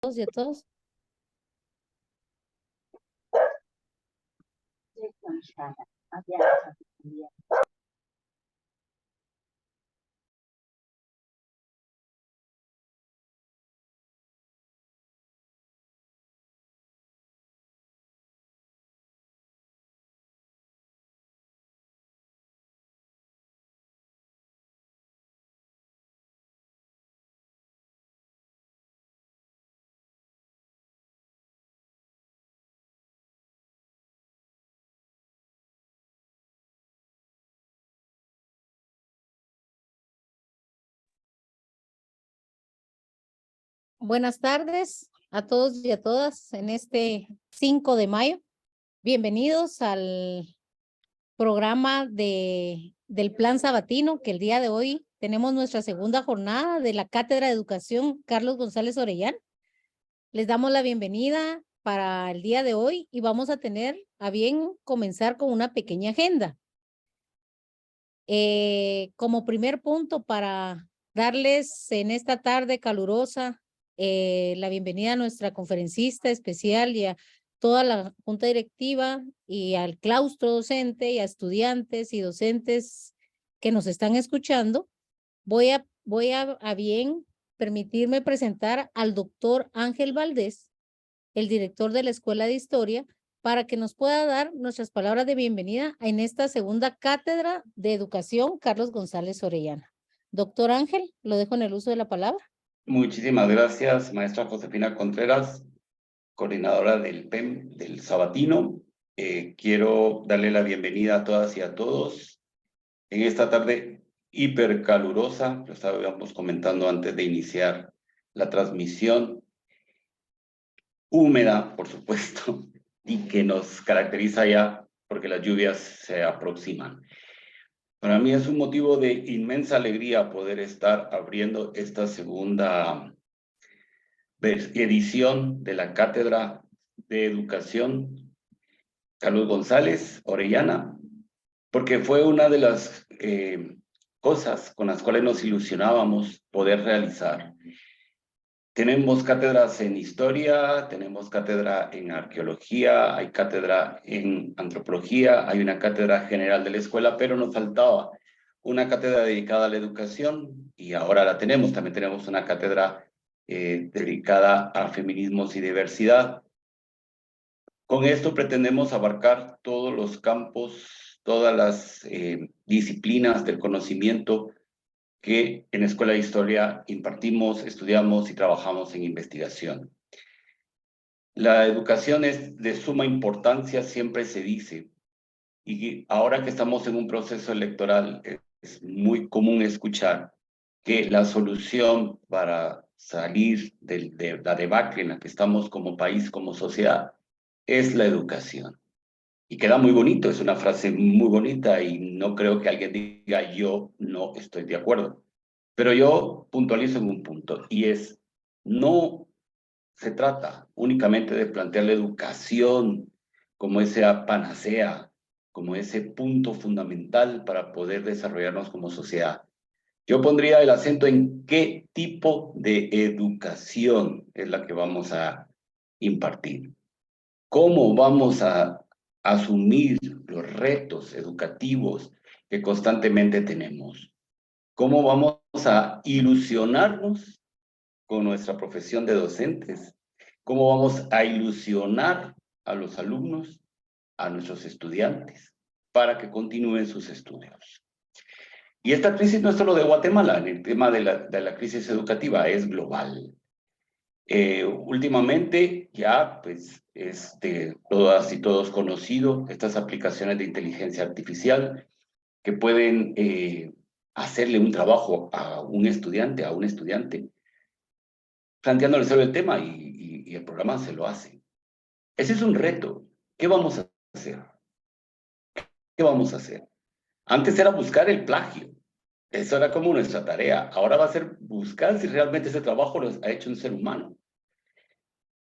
Y a todos. Buenas tardes a todos y a todas en este 5 de mayo. Bienvenidos al programa del Plan Sabatino, que el día de hoy tenemos nuestra segunda jornada de la Cátedra de Educación Carlos González Orellana. Les damos la bienvenida para el día de hoy y vamos a tener a bien comenzar con una pequeña agenda. Como primer punto, para darles en esta tarde calurosa la bienvenida a nuestra conferencista especial y a toda la junta directiva y al claustro docente y a estudiantes y docentes que nos están escuchando, voy a bien permitirme presentar al doctor Ángel Valdés, el director de la Escuela de Historia, para que nos pueda dar nuestras palabras de bienvenida en esta segunda cátedra de educación Carlos González Orellana. Doctor Ángel, lo dejo en el uso de la palabra. Muchísimas gracias, maestra Josefina Contreras, coordinadora del PEM del Sabatino. Quiero darle la bienvenida a todas y a todos en esta tarde hipercalurosa. Lo estábamos comentando antes de iniciar la transmisión. Húmeda, por supuesto, y que nos caracteriza ya porque las lluvias se aproximan. Para mí es un motivo de inmensa alegría poder estar abriendo esta segunda edición de la Cátedra de Educación Carlos González Orellana, porque fue una de las cosas con las cuales nos ilusionábamos poder realizar. Tenemos cátedras en historia, tenemos cátedra en arqueología, hay cátedra en antropología, hay una cátedra general de la escuela, pero nos faltaba una cátedra dedicada a la educación y ahora la tenemos. También tenemos una cátedra dedicada a feminismos y diversidad. Con esto pretendemos abarcar todos los campos, todas las disciplinas del conocimiento que en Escuela de Historia impartimos, estudiamos y trabajamos en investigación. La educación es de suma importancia, siempre se dice, y ahora que estamos en un proceso electoral, es muy común escuchar que la solución para salir de la debacle en la que estamos como país, como sociedad, es la educación. Y queda muy bonito, es una frase muy bonita y no creo que alguien diga yo no estoy de acuerdo. Pero yo puntualizo en un punto y es, no se trata únicamente de plantear la educación como esa panacea, como ese punto fundamental para poder desarrollarnos como sociedad. Yo pondría el acento en qué tipo de educación es la que vamos a impartir. ¿Cómo vamos a asumir los retos educativos que constantemente tenemos? ¿Cómo vamos a ilusionarnos con nuestra profesión de docentes? ¿Cómo vamos a ilusionar a los alumnos, a nuestros estudiantes, para que continúen sus estudios? Y esta crisis no es solo de Guatemala, el tema de la crisis educativa es global. Últimamente ya pues es de todas y todos conocido estas aplicaciones de inteligencia artificial que pueden hacerle un trabajo a un estudiante, planteándole sobre el tema y el programa se lo hace. Ese es un reto. ¿Qué vamos a hacer? ¿Qué vamos a hacer? Antes era buscar el plagio. Eso era como nuestra tarea. Ahora va a ser buscar si realmente ese trabajo lo ha hecho un ser humano.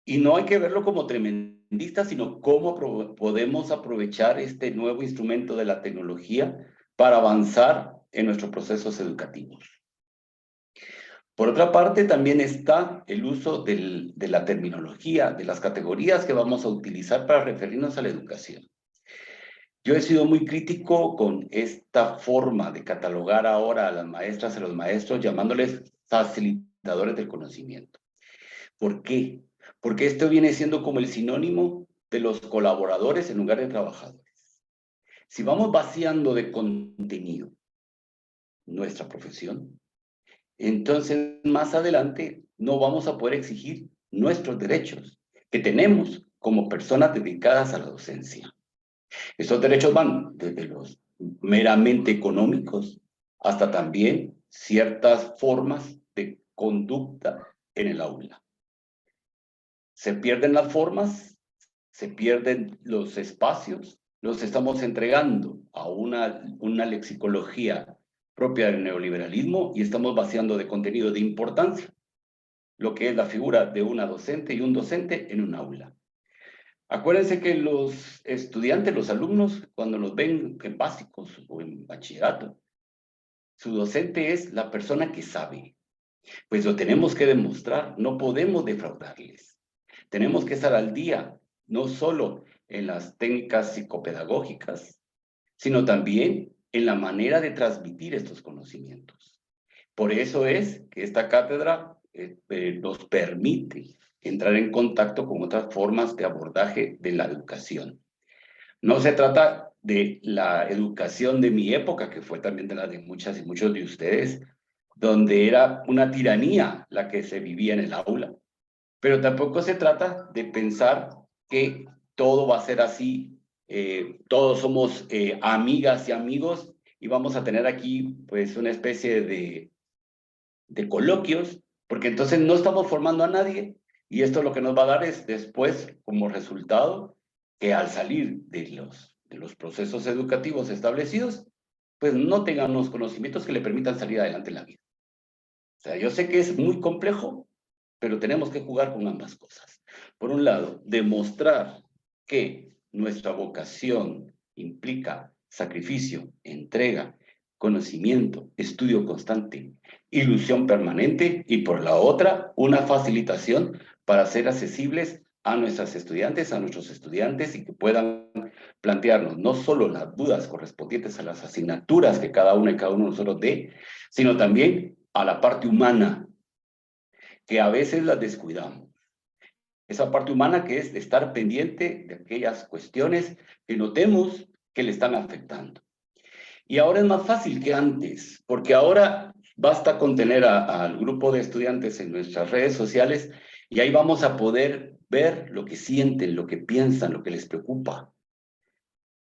Y no hay que verlo como tremendista, sino cómo podemos aprovechar este nuevo instrumento de la tecnología para avanzar en nuestros procesos educativos. Por otra parte, también está el uso de la terminología, de las categorías que vamos a utilizar para referirnos a la educación. Yo he sido muy crítico con esta forma de catalogar ahora a las maestras y a los maestros, llamándoles facilitadores del conocimiento. ¿Por qué? Porque esto viene siendo como el sinónimo de los colaboradores en lugar de trabajadores. Si vamos vaciando de contenido nuestra profesión, entonces más adelante no vamos a poder exigir nuestros derechos que tenemos como personas dedicadas a la docencia. Estos derechos van desde los meramente económicos hasta también ciertas formas de conducta en el aula. Se pierden las formas, se pierden los espacios, los estamos entregando a una lexicología propia del neoliberalismo y estamos vaciando de contenido de importancia lo que es la figura de una docente y un docente en un aula. Acuérdense que los estudiantes, los alumnos, cuando los ven en básicos o en bachillerato, su docente es la persona que sabe. Pues lo tenemos que demostrar, no podemos defraudarles. Tenemos que estar al día, no solo en las técnicas psicopedagógicas, sino también en la manera de transmitir estos conocimientos. Por eso es que esta cátedra nos permite entrar en contacto con otras formas de abordaje de la educación. No se trata de la educación de mi época, que fue también de la de muchas y muchos de ustedes, donde era una tiranía la que se vivía en el aula. Pero tampoco se trata de pensar que todo va a ser así, todos somos amigas y amigos y vamos a tener aquí pues una especie de coloquios, porque entonces no estamos formando a nadie y esto lo que nos va a dar es después como resultado que al salir de los procesos educativos establecidos, pues no tengan los conocimientos que le permitan salir adelante en la vida. O sea, yo sé que es muy complejo, pero tenemos que jugar con ambas cosas. Por un lado, demostrar que nuestra vocación implica sacrificio, entrega, conocimiento, estudio constante, ilusión permanente y por la otra, una facilitación para ser accesibles a nuestras estudiantes, a nuestros estudiantes y que puedan plantearnos no solo las dudas correspondientes a las asignaturas que cada uno y cada uno de nosotros dé, sino también a la parte humana, que a veces las descuidamos. Esa parte humana que es estar pendiente de aquellas cuestiones que notemos que le están afectando. Y ahora es más fácil que antes, porque ahora basta con tener al grupo de estudiantes en nuestras redes sociales y ahí vamos a poder ver lo que sienten, lo que piensan, lo que les preocupa.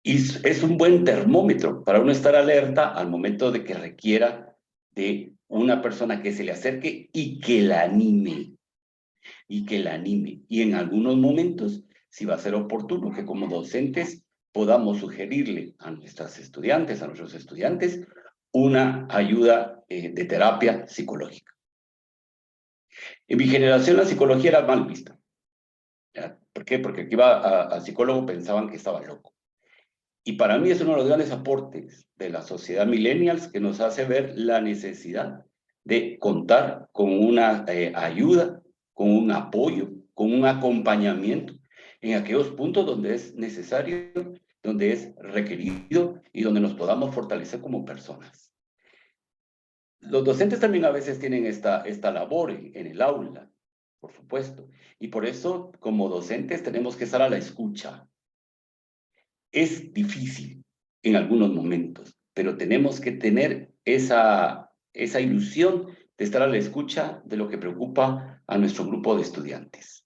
Y es un buen termómetro para uno estar alerta al momento de que requiera de una persona que se le acerque y que la anime. Y que la anime. Y en algunos momentos, si va a ser oportuno, que como docentes podamos sugerirle a nuestras estudiantes, a nuestros estudiantes, una ayuda de terapia psicológica. En mi generación la psicología era mal vista. ¿Ya? ¿Por qué? Porque aquí iba al psicólogo pensaban que estaba loco. Y para mí es uno de los grandes aportes de la sociedad millennials que nos hace ver la necesidad de contar con una ayuda, con un apoyo, con un acompañamiento en aquellos puntos donde es necesario, donde es requerido y donde nos podamos fortalecer como personas. Los docentes también a veces tienen esta labor en el aula, por supuesto, y por eso como docentes tenemos que estar a la escucha. Es difícil en algunos momentos, pero tenemos que tener esa ilusión de estar a la escucha de lo que preocupa a nuestro grupo de estudiantes,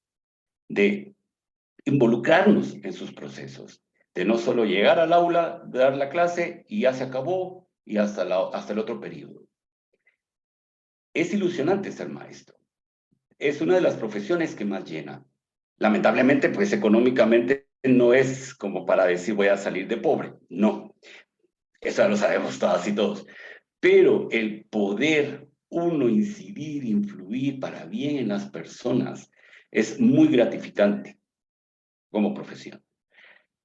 de involucrarnos en sus procesos, de no solo llegar al aula, dar la clase y ya se acabó y hasta el otro periodo. Es ilusionante ser maestro. Es una de las profesiones que más llena. Lamentablemente, pues económicamente no es como para decir voy a salir de pobre, no. Eso ya lo sabemos todas y todos. Pero el poder uno incidir, influir para bien en las personas es muy gratificante como profesión.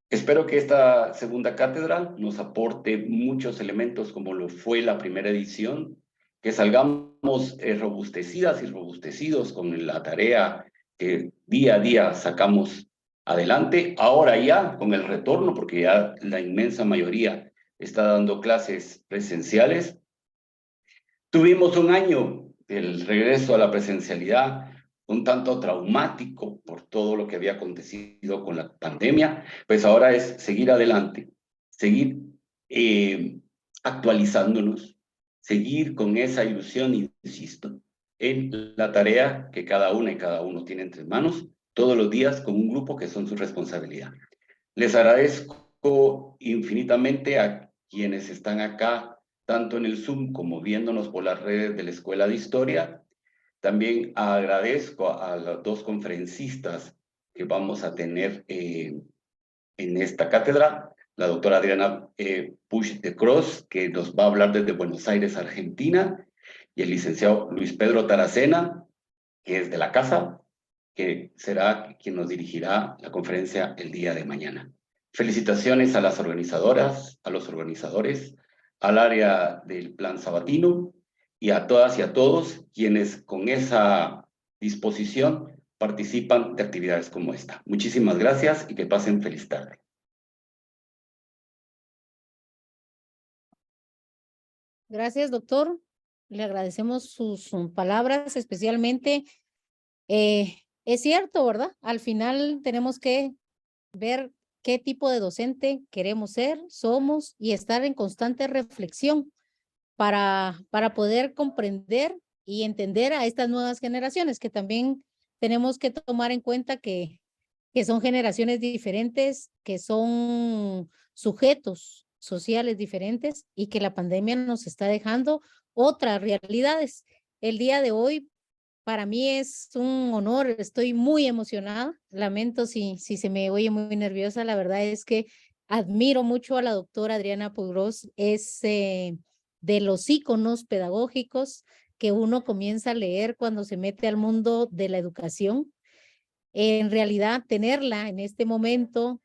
Espero que esta segunda cátedra nos aporte muchos elementos como lo fue la primera edición, que salgamos robustecidas y robustecidos con la tarea que día a día sacamos adelante. Ahora ya con el retorno, porque ya la inmensa mayoría está dando clases presenciales. Tuvimos un año del regreso a la presencialidad un tanto traumático por todo lo que había acontecido con la pandemia, pues ahora es seguir adelante, seguir actualizándonos, seguir con esa ilusión, insisto, en la tarea que cada una y cada uno tiene entre manos todos los días con un grupo que son su responsabilidad. Les agradezco infinitamente a quienes están acá, tanto en el Zoom como viéndonos por las redes de la Escuela de Historia. También agradezco a los dos conferencistas que vamos a tener en esta cátedra, la doctora Adriana Puig de Cross, que nos va a hablar desde Buenos Aires, Argentina, y el licenciado Luis Pedro Taracena, que es de la casa, que será quien nos dirigirá la conferencia el día de mañana. Felicitaciones a las organizadoras, a los organizadores, al área del Plan Sabatino y a todas y a todos quienes con esa disposición participan de actividades como esta. Muchísimas gracias y que pasen feliz tarde. Gracias, doctor. Le agradecemos sus palabras, especialmente. Es cierto, ¿verdad? Al final tenemos que ver qué tipo de docente queremos ser, somos y estar en constante reflexión para poder comprender y entender a estas nuevas generaciones, que también tenemos que tomar en cuenta que son generaciones diferentes, que son sujetos sociales diferentes y que la pandemia nos está dejando otras realidades. El día de hoy para mí es un honor, estoy muy emocionada, lamento si se me oye muy nerviosa, la verdad es que admiro mucho a la doctora Adriana Puigros, es de los íconos pedagógicos que uno comienza a leer cuando se mete al mundo de la educación. En realidad, tenerla en este momento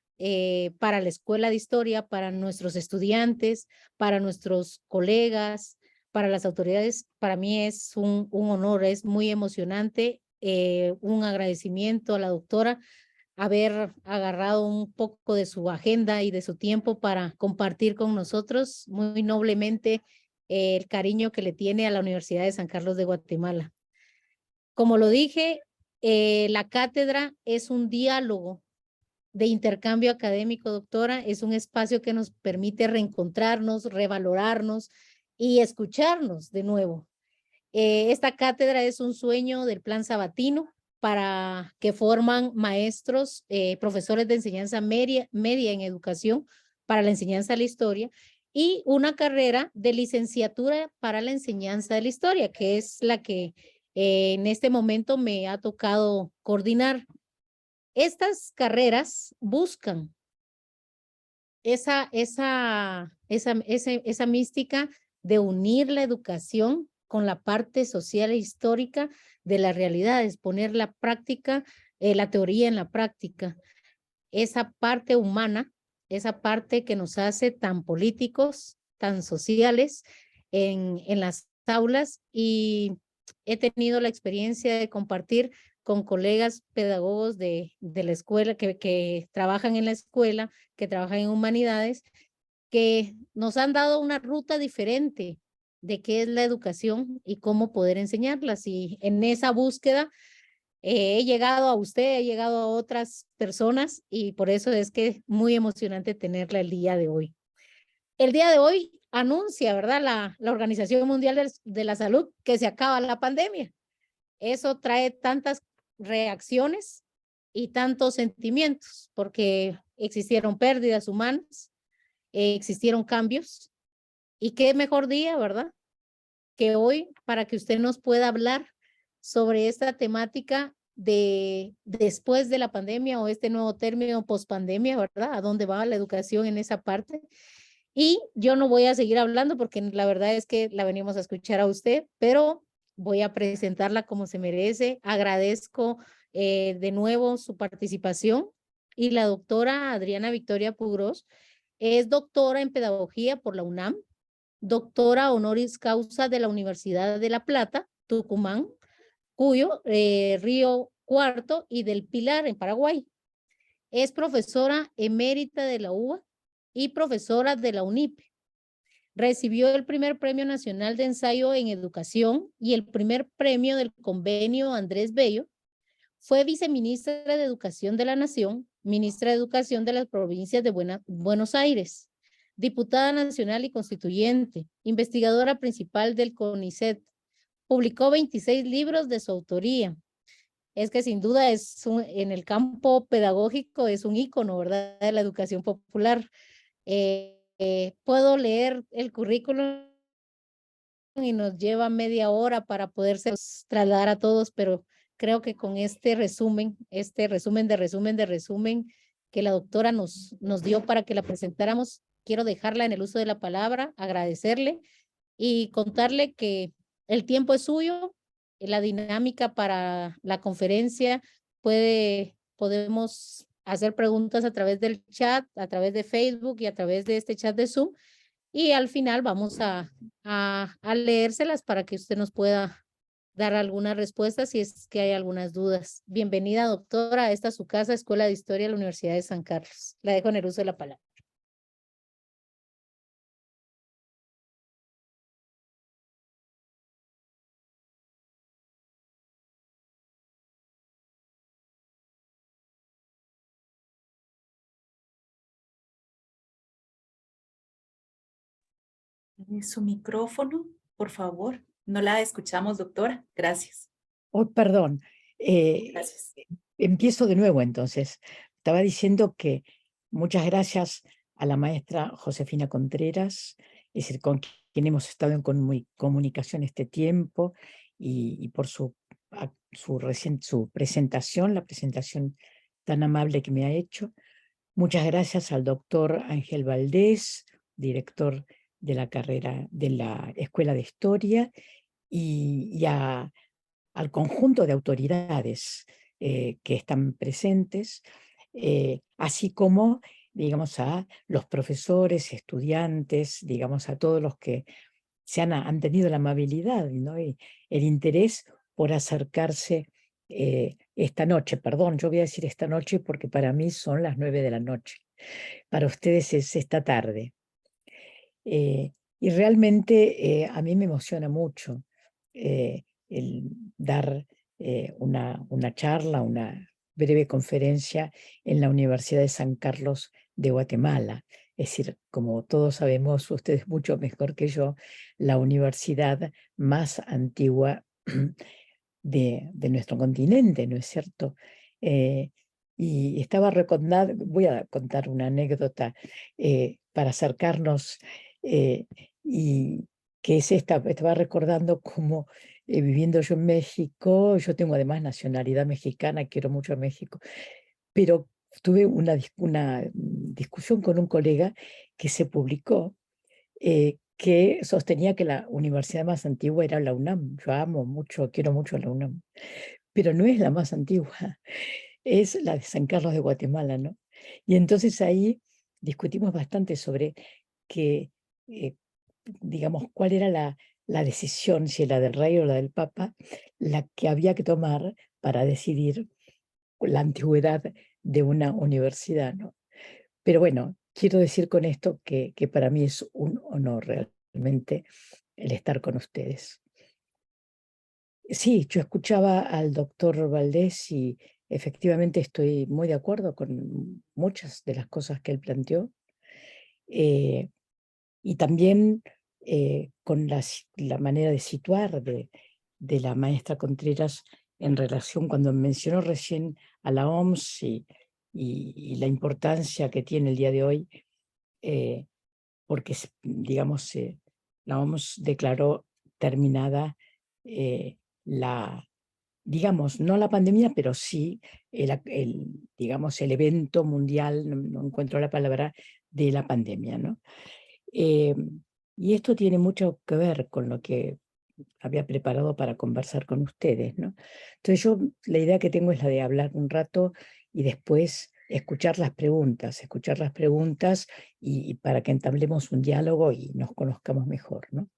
para la Escuela de Historia, para nuestros estudiantes, para nuestros colegas, para las autoridades, para mí es un honor, es muy emocionante, un agradecimiento a la doctora haber agarrado un poco de su agenda y de su tiempo para compartir con nosotros muy noblemente el cariño que le tiene a la Universidad de San Carlos de Guatemala. Como lo dije, la cátedra es un diálogo de intercambio académico, doctora, es un espacio que nos permite reencontrarnos, revalorarnos y escucharnos de nuevo. Esta cátedra es un sueño del Plan Sabatino para que forman maestros, profesores de enseñanza media en educación para la enseñanza de la historia y una carrera de licenciatura para la enseñanza de la historia, que es la que en este momento me ha tocado coordinar. Estas carreras buscan esa mística de unir la educación con la parte social e histórica de las realidades, poner la práctica, la teoría en la práctica, esa parte humana, esa parte que nos hace tan políticos, tan sociales en las aulas, y he tenido la experiencia de compartir con colegas pedagogos de la escuela que trabajan en la escuela, que trabajan en humanidades, que nos han dado una ruta diferente de qué es la educación y cómo poder enseñarlas. Y en esa búsqueda he llegado a usted, he llegado a otras personas y por eso es que es muy emocionante tenerla el día de hoy. El día de hoy anuncia, ¿verdad? La Organización Mundial de la Salud que se acaba la pandemia. Eso trae tantas reacciones y tantos sentimientos porque existieron pérdidas humanas, existieron cambios y qué mejor día, ¿verdad? Que hoy para que usted nos pueda hablar sobre esta temática de después de la pandemia o este nuevo término pospandemia, ¿verdad? ¿A dónde va la educación en esa parte? Y yo no voy a seguir hablando porque la verdad es que la venimos a escuchar a usted, pero voy a presentarla como se merece. Agradezco de nuevo su participación y la doctora Adriana Victoria Puigros es doctora en pedagogía por la UNAM, doctora honoris causa de la Universidad de La Plata, Tucumán, Cuyo, Río Cuarto y del Pilar en Paraguay. Es profesora emérita de la UBA y profesora de la UNIPE. Recibió el primer Premio Nacional de Ensayo en Educación y el primer premio del Convenio Andrés Bello. Fue viceministra de Educación de la Nación, ministra de Educación de las provincias de Buenos Aires, diputada nacional y constituyente, investigadora principal del CONICET. Publicó 26 libros de su autoría. Es que sin duda en el campo pedagógico es un ícono, ¿verdad?, de la educación popular. Puedo leer el currículum y nos lleva media hora para poderse trasladar a todos, pero creo que con este resumen de resumen que la doctora nos dio para que la presentáramos, quiero dejarla en el uso de la palabra, agradecerle y contarle que el tiempo es suyo, la dinámica para la conferencia podemos hacer preguntas a través del chat, a través de Facebook y a través de este chat de Zoom, y al final vamos a leérselas para que usted nos pueda dar algunas respuestas si es que hay algunas dudas. Bienvenida, doctora, esta es su casa, Escuela de Historia de la Universidad de San Carlos. La dejo en el uso de la palabra. Su micrófono, por favor. No la escuchamos, doctora. Gracias. Oh, perdón. Gracias. Empiezo de nuevo entonces. Estaba diciendo que muchas gracias a la maestra Josefina Contreras, es decir, con quien hemos estado en comunicación este tiempo, y por su presentación, la presentación tan amable que me ha hecho. Muchas gracias al doctor Ángel Valdés, director de la carrera de la Escuela de Historia, y al conjunto de autoridades que están presentes, así como, digamos, a los profesores, estudiantes, digamos, a todos los que han tenido la amabilidad, ¿no?, y el interés por acercarse esta noche. Perdón, yo voy a decir esta noche porque para mí son las 9 de la noche. Para ustedes es esta tarde. Y realmente a mí me emociona mucho el dar una charla, una breve conferencia en la Universidad de San Carlos de Guatemala. Es decir, como todos sabemos, ustedes mucho mejor que yo, la universidad más antigua de nuestro continente, ¿no es cierto? Y estaba recordando, voy a contar una anécdota para acercarnos, y que es estaba recordando cómo viviendo yo en México, yo tengo además nacionalidad mexicana, quiero mucho a México, pero tuve una discusión con un colega que se publicó, que sostenía que la universidad más antigua era la UNAM. Yo amo mucho, quiero mucho a la UNAM, pero no es la más antigua, es la de San Carlos de Guatemala, ¿no? Y entonces ahí discutimos bastante sobre que, digamos, cuál era la decisión, si la del rey o la del papa, la que había que tomar para decidir la antigüedad de una universidad, ¿no? Pero bueno, quiero decir con esto que para mí es un honor realmente el estar con ustedes. Sí, yo escuchaba al doctor Valdés y efectivamente estoy muy de acuerdo con muchas de las cosas que él planteó. Y también con la manera de situar de la maestra Contreras en relación, cuando mencionó recién a la OMS y la importancia que tiene el día de hoy, porque, digamos, la OMS declaró terminada digamos, no la pandemia, pero sí digamos, el evento mundial, no encuentro la palabra, de la pandemia, ¿no? Y esto tiene mucho que ver con lo que había preparado para conversar con ustedes, ¿no? Entonces la idea que tengo es la de hablar un rato y después escuchar las preguntas y para que entablemos un diálogo y nos conozcamos mejor, ¿no?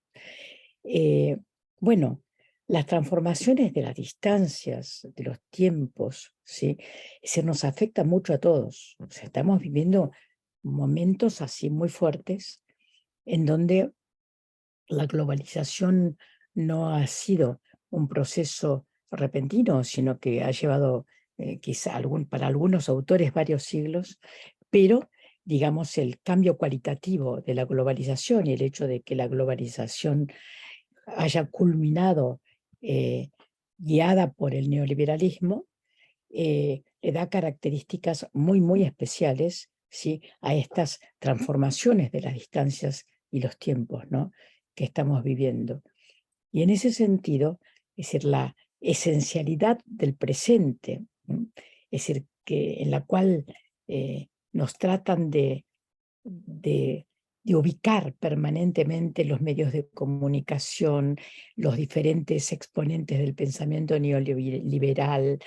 Bueno, las transformaciones de las distancias, de los tiempos, ¿sí? Se nos afecta mucho a todos. O sea, estamos viviendo momentos así muy fuertes en donde la globalización no ha sido un proceso repentino, sino que ha llevado quizá para algunos autores varios siglos, pero digamos el cambio cualitativo de la globalización y el hecho de que la globalización haya culminado guiada por el neoliberalismo, le da características muy especiales, ¿sí?, a estas transformaciones de las distancias y los tiempos, ¿no?, que estamos viviendo. Y en ese sentido, es decir, la esencialidad del presente, ¿no?, es decir, en la cual nos tratan de ubicar permanentemente los medios de comunicación, los diferentes exponentes del pensamiento neoliberal,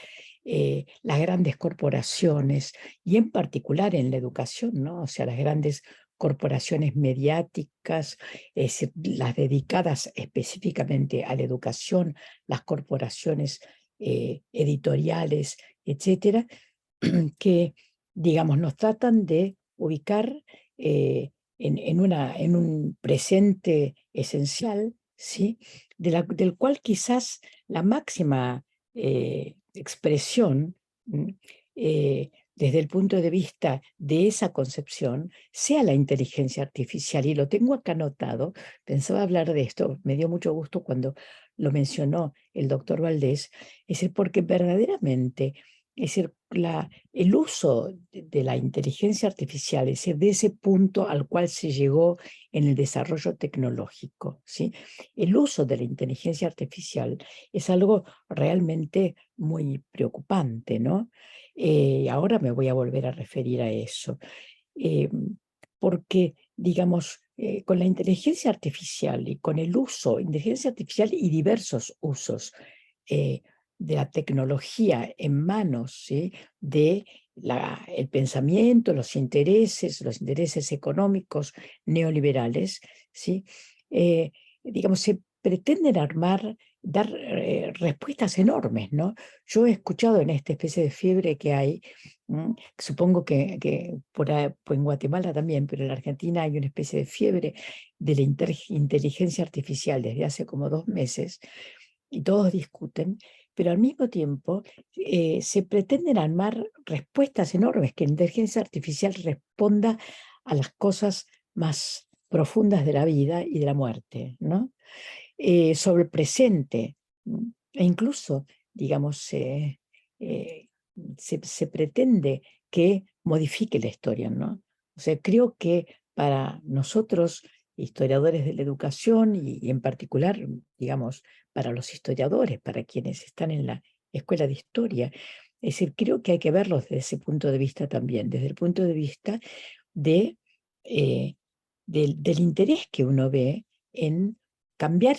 las grandes corporaciones, y en particular en la educación, ¿no? O sea, las grandes corporaciones mediáticas, las dedicadas específicamente a la educación, las corporaciones editoriales, etcétera, que, digamos, nos tratan de ubicar en un presente esencial, ¿sí?, del cual quizás la máxima expresión, desde el punto de vista de esa concepción, sea la inteligencia artificial. Y lo tengo acá anotado, pensaba hablar de esto, me dio mucho gusto cuando lo mencionó el doctor Valdés, es decir, porque verdaderamente, es decir, el uso de la inteligencia artificial, es decir, de ese punto al cual se llegó en el desarrollo tecnológico, ¿sí? El uso de la inteligencia artificial es algo realmente muy preocupante, ¿no? Ahora me voy a volver a referir a eso, porque, digamos, con la inteligencia artificial y con el uso, inteligencia artificial y diversos usos, de la tecnología en manos, ¿sí?, de el pensamiento, los intereses económicos neoliberales, ¿sí?, digamos, se pretenden dar respuestas enormes, ¿no? Yo he escuchado en esta especie de fiebre que hay, supongo que en Guatemala también, pero en Argentina hay una especie de fiebre de la inteligencia artificial desde hace como 2 meses, y todos discuten, pero al mismo tiempo se pretenden armar respuestas enormes, que la inteligencia artificial responda a las cosas más profundas de la vida y de la muerte, ¿no? Sobre el presente, e incluso, digamos, se pretende que modifique la historia, ¿no? O sea, creo que para nosotros, historiadores de la educación y en particular, digamos, para los historiadores, para quienes están en la escuela de historia, es decir, creo que hay que verlos desde ese punto de vista también, desde el punto de vista de, eh, del interés que uno ve en cambiar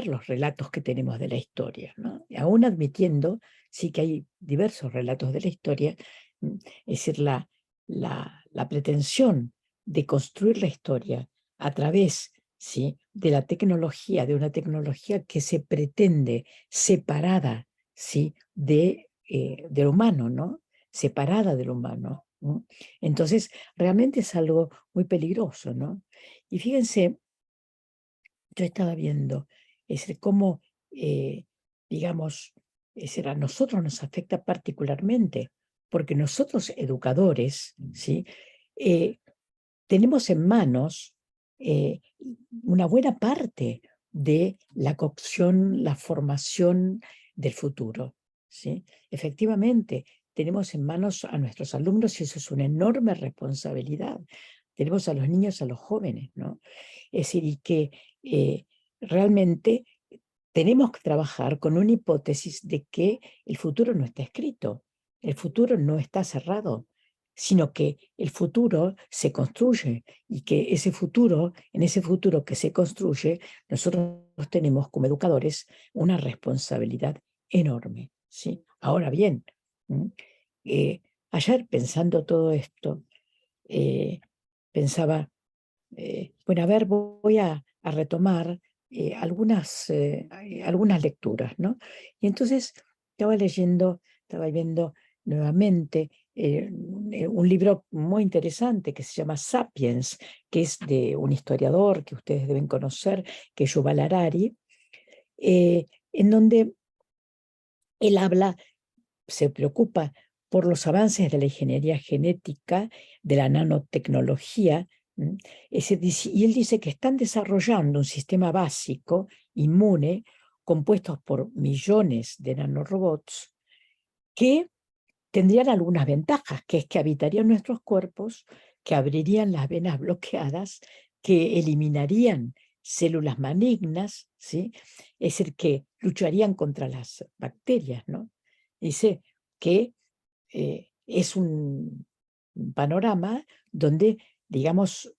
los relatos que tenemos de la historia, ¿no? Aún admitiendo, sí, que hay diversos relatos de la historia, es decir, la pretensión de construir la historia a través, ¿sí?, de la tecnología, de una tecnología que se pretende separada, ¿sí?, del humano, ¿no? Separada del humano, ¿no? Entonces, realmente es algo muy peligroso, ¿no? Y fíjense, yo estaba viendo cómo, digamos, a nosotros nos afecta particularmente, porque nosotros educadores, ¿sí?, tenemos en manos una buena parte de la cocción, la formación del futuro, ¿sí? Efectivamente, tenemos en manos a nuestros alumnos y eso es una enorme responsabilidad. Tenemos a los niños, a los jóvenes, ¿no? Es decir, y que realmente tenemos que trabajar con una hipótesis de que el futuro no está escrito, el futuro no está cerrado, sino que el futuro se construye y que en ese futuro que se construye, nosotros tenemos como educadores una responsabilidad enorme, ¿sí? Ahora bien, ayer pensando todo esto, pensaba, bueno, a ver, voy a retomar algunas lecturas, ¿no? Y entonces estaba viendo nuevamente un libro muy interesante que se llama Sapiens, que es de un historiador que ustedes deben conocer, que es Yuval Harari, en donde él se preocupa por los avances de la ingeniería genética, de la nanotecnología, y él dice que están desarrollando un sistema básico, inmune, compuesto por millones de nanorobots, que tendrían algunas ventajas, que es que habitarían nuestros cuerpos, que abrirían las venas bloqueadas, que eliminarían células malignas, ¿sí? Es decir, que lucharían contra las bacterias, ¿no? Dice que es un panorama donde, digamos,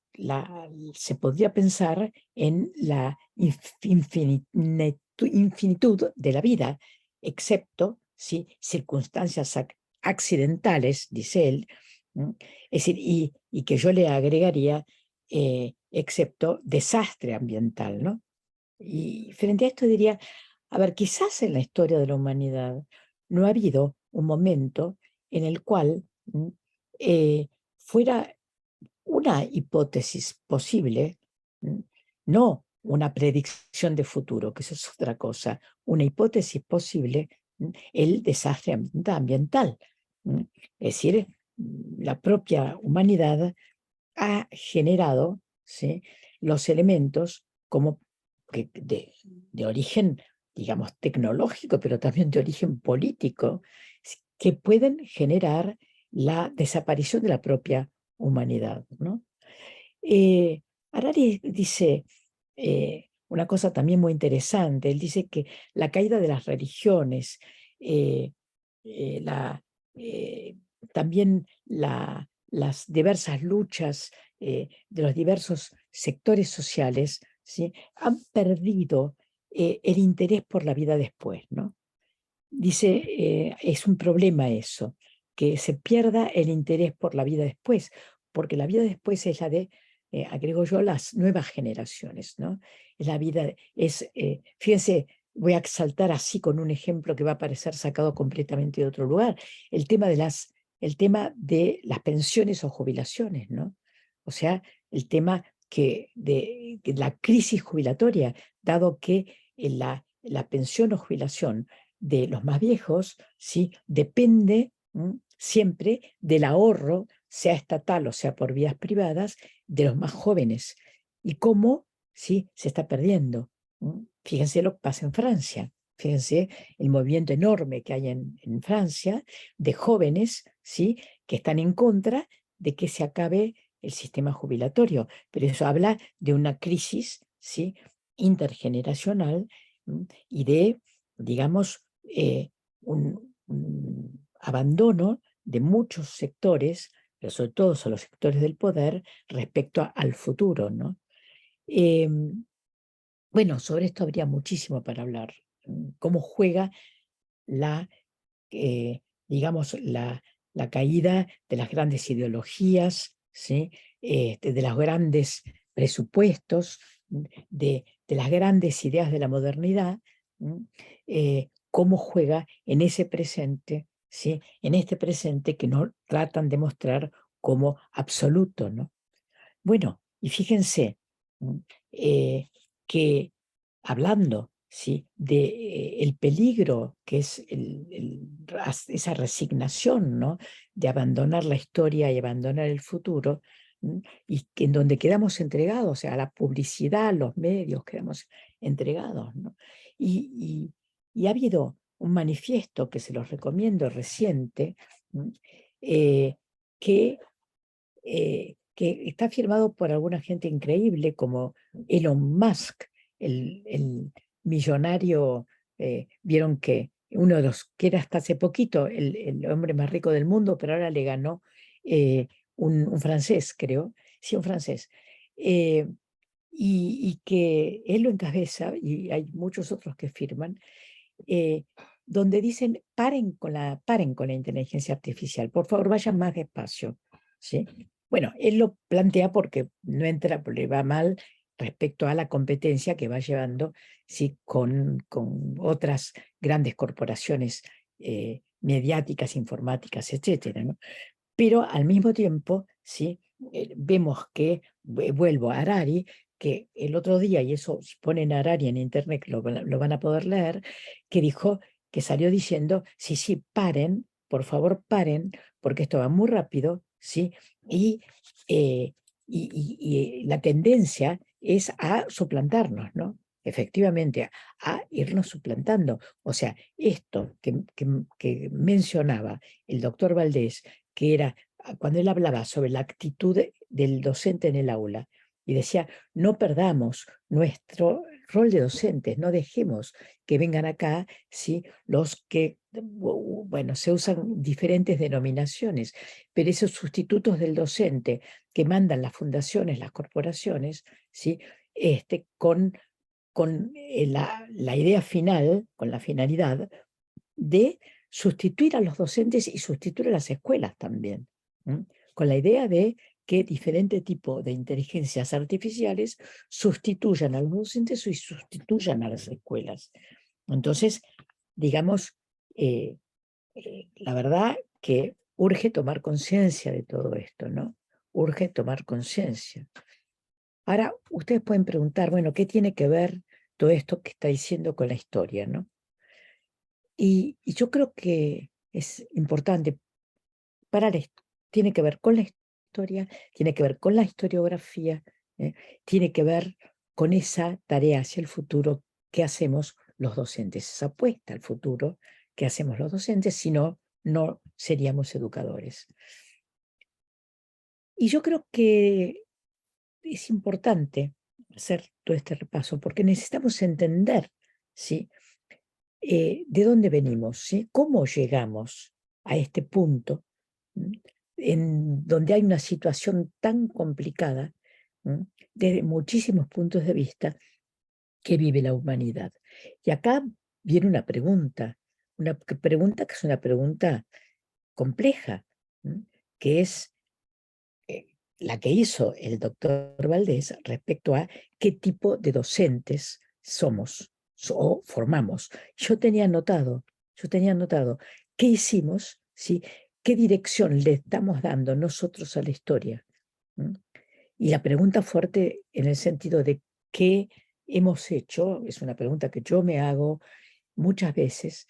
se podría pensar en la infinitud de la vida, excepto si circunstancias accidentales, dice él, es decir, y que yo le agregaría, excepto desastre ambiental, ¿no? Y frente a esto diría, a ver, quizás en la historia de la humanidad no ha habido un momento en el cual fuera una hipótesis posible, no una predicción de futuro, que eso es otra cosa, una hipótesis posible, el desastre ambiental. Es decir, la propia humanidad ha generado, ¿sí?, los elementos como de origen, digamos, tecnológico, pero también de origen político, que pueden generar la desaparición de la propia humanidad, ¿no? Harari dice una cosa también muy interesante. Él dice que la caída de las religiones, eh, también las diversas luchas de los diversos sectores sociales, ¿sí?, han perdido el interés por la vida después, ¿no? Dice, es un problema eso, que se pierda el interés por la vida después, porque la vida después es la de, agrego yo, las nuevas generaciones, ¿no? Es la vida, fíjense, voy a saltar así con un ejemplo que va a parecer sacado completamente de otro lugar, el tema de las pensiones o jubilaciones, ¿no? O sea, el tema de la crisis jubilatoria, dado que la pensión o jubilación de los más viejos, ¿sí?, depende siempre del ahorro, sea estatal o sea por vías privadas, de los más jóvenes. Y cómo, ¿sí?, se está perdiendo. Fíjense lo que pasa en Francia. Fíjense el movimiento enorme que hay en Francia de jóvenes, ¿sí?, que están en contra de que se acabe el sistema jubilatorio. Pero eso habla de una crisis, ¿sí?, intergeneracional, y de, digamos, un abandono de muchos sectores, pero sobre todo son los sectores del poder, respecto al futuro, ¿no? Bueno, sobre esto habría muchísimo para hablar. Cómo juega digamos, la caída de las grandes ideologías, ¿sí?, de los grandes presupuestos, de las grandes ideas de la modernidad, cómo juega en ese presente, ¿sí?, en este presente que no tratan de mostrar como absoluto, ¿no? Bueno, y fíjense que hablando, ¿sí?, de el peligro que es esa resignación, ¿no?, de abandonar la historia y abandonar el futuro, y que en donde quedamos entregados, o sea, a la publicidad, los medios, quedamos entregados, ¿no? Y ha habido un manifiesto que se los recomiendo reciente, que está firmado por alguna gente increíble como Elon Musk, el millonario, vieron que uno de los que era hasta hace poquito el hombre más rico del mundo, pero ahora le ganó un francés, creo, sí, un francés, eh, y que él lo encabeza, y hay muchos otros que firman, donde dicen paren con la inteligencia artificial, por favor vayan más despacio, ¿sí? Bueno, él lo plantea porque no entra, le va mal respecto a la competencia que va llevando, ¿sí? con otras grandes corporaciones mediáticas, informáticas, etcétera, ¿no? Pero al mismo tiempo, ¿sí? Vemos que, vuelvo a Harari, que el otro día, y eso si ponen Harari en internet lo van a poder leer, que dijo, que salió diciendo, sí, paren, por favor paren, porque esto va muy rápido, ¿sí? Y la tendencia es a suplantarnos, ¿no? Efectivamente, a irnos suplantando. O sea, esto que mencionaba el doctor Valdés, que era cuando él hablaba sobre la actitud del docente en el aula, y decía, no perdamos nuestro rol de docentes, no dejemos que vengan acá, ¿sí? Los que, bueno, se usan diferentes denominaciones, pero esos sustitutos del docente que mandan las fundaciones, las corporaciones, ¿sí? Con la idea final, con la finalidad de sustituir a los docentes y sustituir a las escuelas también, con la idea de que diferente tipo de inteligencias artificiales sustituyan a los docentes y sustituyan a las escuelas. Entonces, digamos, la verdad que urge tomar conciencia de todo esto, ¿no? Urge tomar conciencia. Ahora, ustedes pueden preguntar, bueno, ¿qué tiene que ver todo esto que está diciendo con la historia, ¿no? Y yo creo que es importante parar esto. Tiene que ver con la historia, tiene que ver con la historiografía, tiene que ver con esa tarea hacia el futuro que hacemos los docentes, esa apuesta al futuro que hacemos los docentes, si no, no seríamos educadores. Y yo creo que es importante hacer todo este repaso porque necesitamos entender, ¿sí? De dónde venimos, ¿sí? Cómo llegamos a este punto en donde hay una situación tan complicada desde muchísimos puntos de vista que vive la humanidad. Y acá viene una pregunta que es una pregunta compleja, que es la que hizo el doctor Valdés respecto a qué tipo de docentes somos o formamos. Yo tenía anotado qué hicimos, ¿sí? ¿Qué dirección le estamos dando nosotros a la historia? Y la pregunta fuerte en el sentido de qué hemos hecho, es una pregunta que yo me hago muchas veces.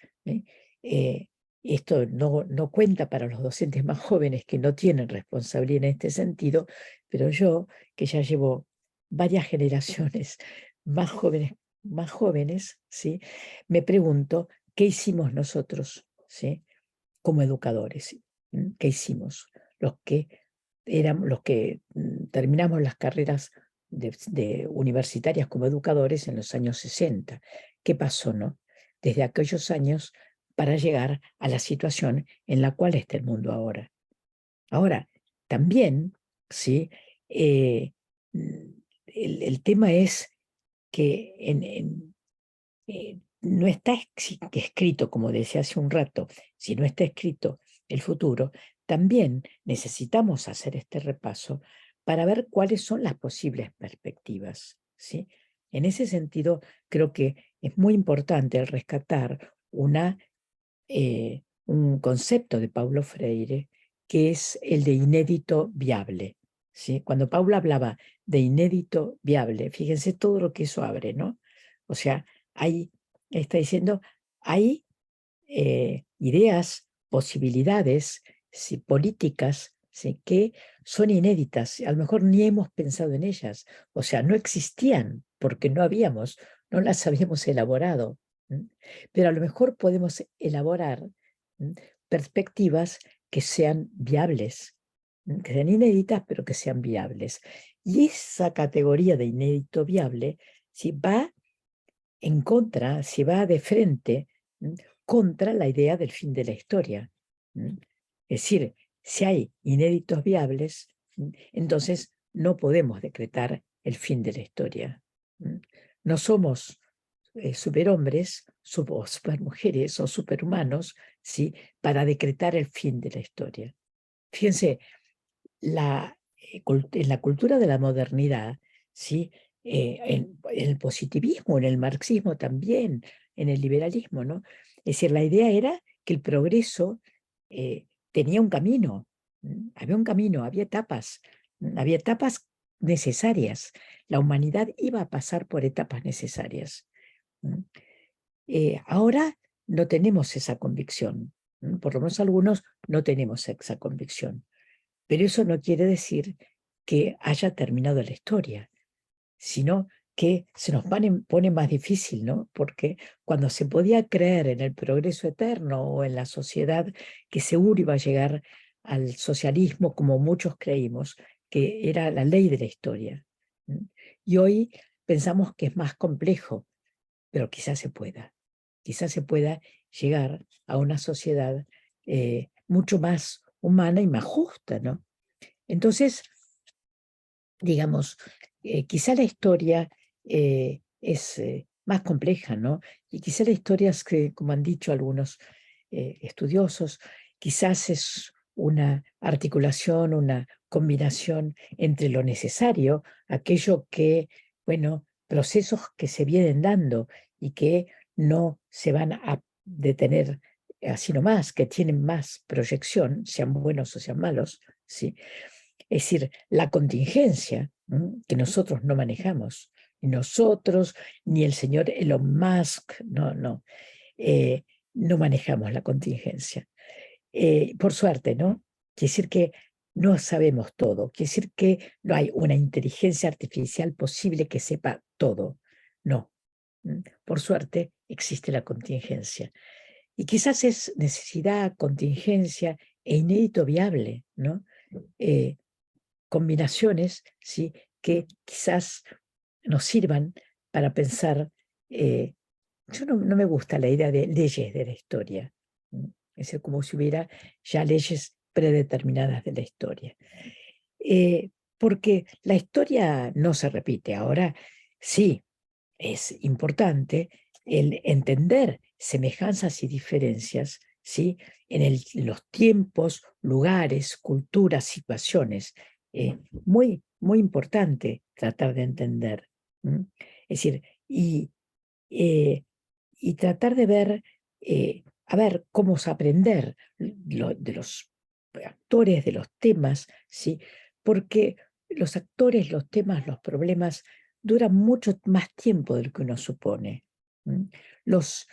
Esto no cuenta para los docentes más jóvenes que no tienen responsabilidad en este sentido, pero yo, que ya llevo varias generaciones más jóvenes, ¿sí? Me pregunto, ¿qué hicimos nosotros, ¿sí? Como educadores? ¿Qué hicimos? Los que terminamos las carreras universitarias como educadores en los años 60. ¿Qué pasó, no? Desde aquellos años para llegar a la situación en la cual está el mundo ahora. Ahora, también, ¿sí? El tema es que no está escrito, como decía hace un rato, si no está escrito el futuro, también necesitamos hacer este repaso para ver cuáles son las posibles perspectivas, ¿sí? En ese sentido, creo que es muy importante el rescatar un concepto de Paulo Freire, que es el de inédito viable, ¿sí? Cuando Paulo hablaba de inédito viable, fíjense todo lo que eso abre, ¿no? O sea, está diciendo, hay ideas, posibilidades, ¿sí? Políticas, ¿sí? Que son inéditas, a lo mejor ni hemos pensado en ellas, o sea, no existían porque no las habíamos elaborado, pero a lo mejor podemos elaborar perspectivas que sean viables, que sean inéditas, pero que sean viables. Y esa categoría de inédito viable, si va en contra, si va de frente contra la idea del fin de la historia. Es decir, si hay inéditos viables, entonces no podemos decretar el fin de la historia. No somos superhombres, supermujeres o superhumanos, ¿sí? Para decretar el fin de la historia. Fíjense, en la cultura de la modernidad, ¿sí? En el positivismo, en el marxismo también, en el liberalismo, ¿no? Es decir, la idea era que el progreso tenía un camino, había un camino, había etapas necesarias. La humanidad iba a pasar por etapas necesarias. Ahora no tenemos esa convicción, por lo menos algunos no tenemos esa convicción. Pero eso no quiere decir que haya terminado la historia, sino que se nos pone más difícil, ¿no? Porque cuando se podía creer en el progreso eterno o en la sociedad que seguro iba a llegar al socialismo como muchos creímos, que era la ley de la historia. Y hoy pensamos que es más complejo, pero quizás se pueda llegar a una sociedad mucho más humana y más justa, ¿no? Entonces, digamos, quizá la historia es más compleja, ¿no? Y quizá la historia es que, como han dicho algunos estudiosos, quizás es una articulación, una combinación entre lo necesario, aquello que, bueno, procesos que se vienen dando y que no se van a detener así nomás, que tienen más proyección, sean buenos o sean malos, ¿sí? Es decir, la contingencia, que nosotros no manejamos, ni nosotros, ni el señor Elon Musk, no manejamos la contingencia. Por suerte, ¿no? Quiere decir que no sabemos todo, quiere decir que no hay una inteligencia artificial posible que sepa todo. No. Por suerte existe la contingencia. Y quizás es necesidad, contingencia e inédito viable, ¿no? Combinaciones, ¿sí? Que quizás nos sirvan para pensar. Yo no me gusta la idea de leyes de la historia, es decir, como si hubiera ya leyes predeterminadas de la historia. Porque la historia no se repite. Ahora sí, es importante el entender semejanzas y diferencias, ¿sí? En los tiempos, lugares, culturas, situaciones. Muy, muy importante tratar de entender. Es decir, y tratar de ver, a ver, cómo aprender de los actores, de los temas, ¿sí? Porque los actores, los temas, los problemas duran mucho más tiempo del que uno supone. Los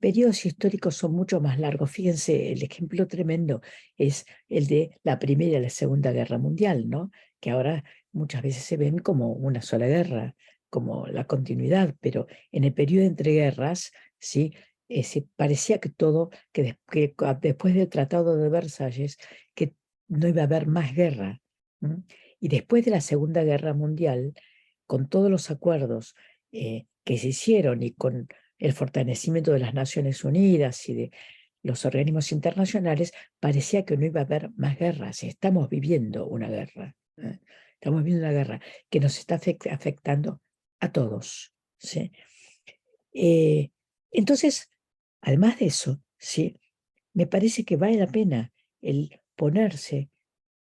periodos históricos son mucho más largos. Fíjense, el ejemplo tremendo es el de la Primera y la Segunda Guerra Mundial, ¿no? Que ahora muchas veces se ven como una sola guerra, como la continuidad, pero en el periodo entre guerras, ¿sí? Parecía que todo, después del Tratado de Versalles, que no iba a haber más guerra. Y después de la Segunda Guerra Mundial, con todos los acuerdos que se hicieron y con el fortalecimiento de las Naciones Unidas y de los organismos internacionales, parecía que no iba a haber más guerras. Estamos viviendo una guerra. Estamos viviendo una guerra que nos está afectando a todos, ¿sí? Entonces, además de eso, ¿sí? Me parece que vale la pena el ponerse,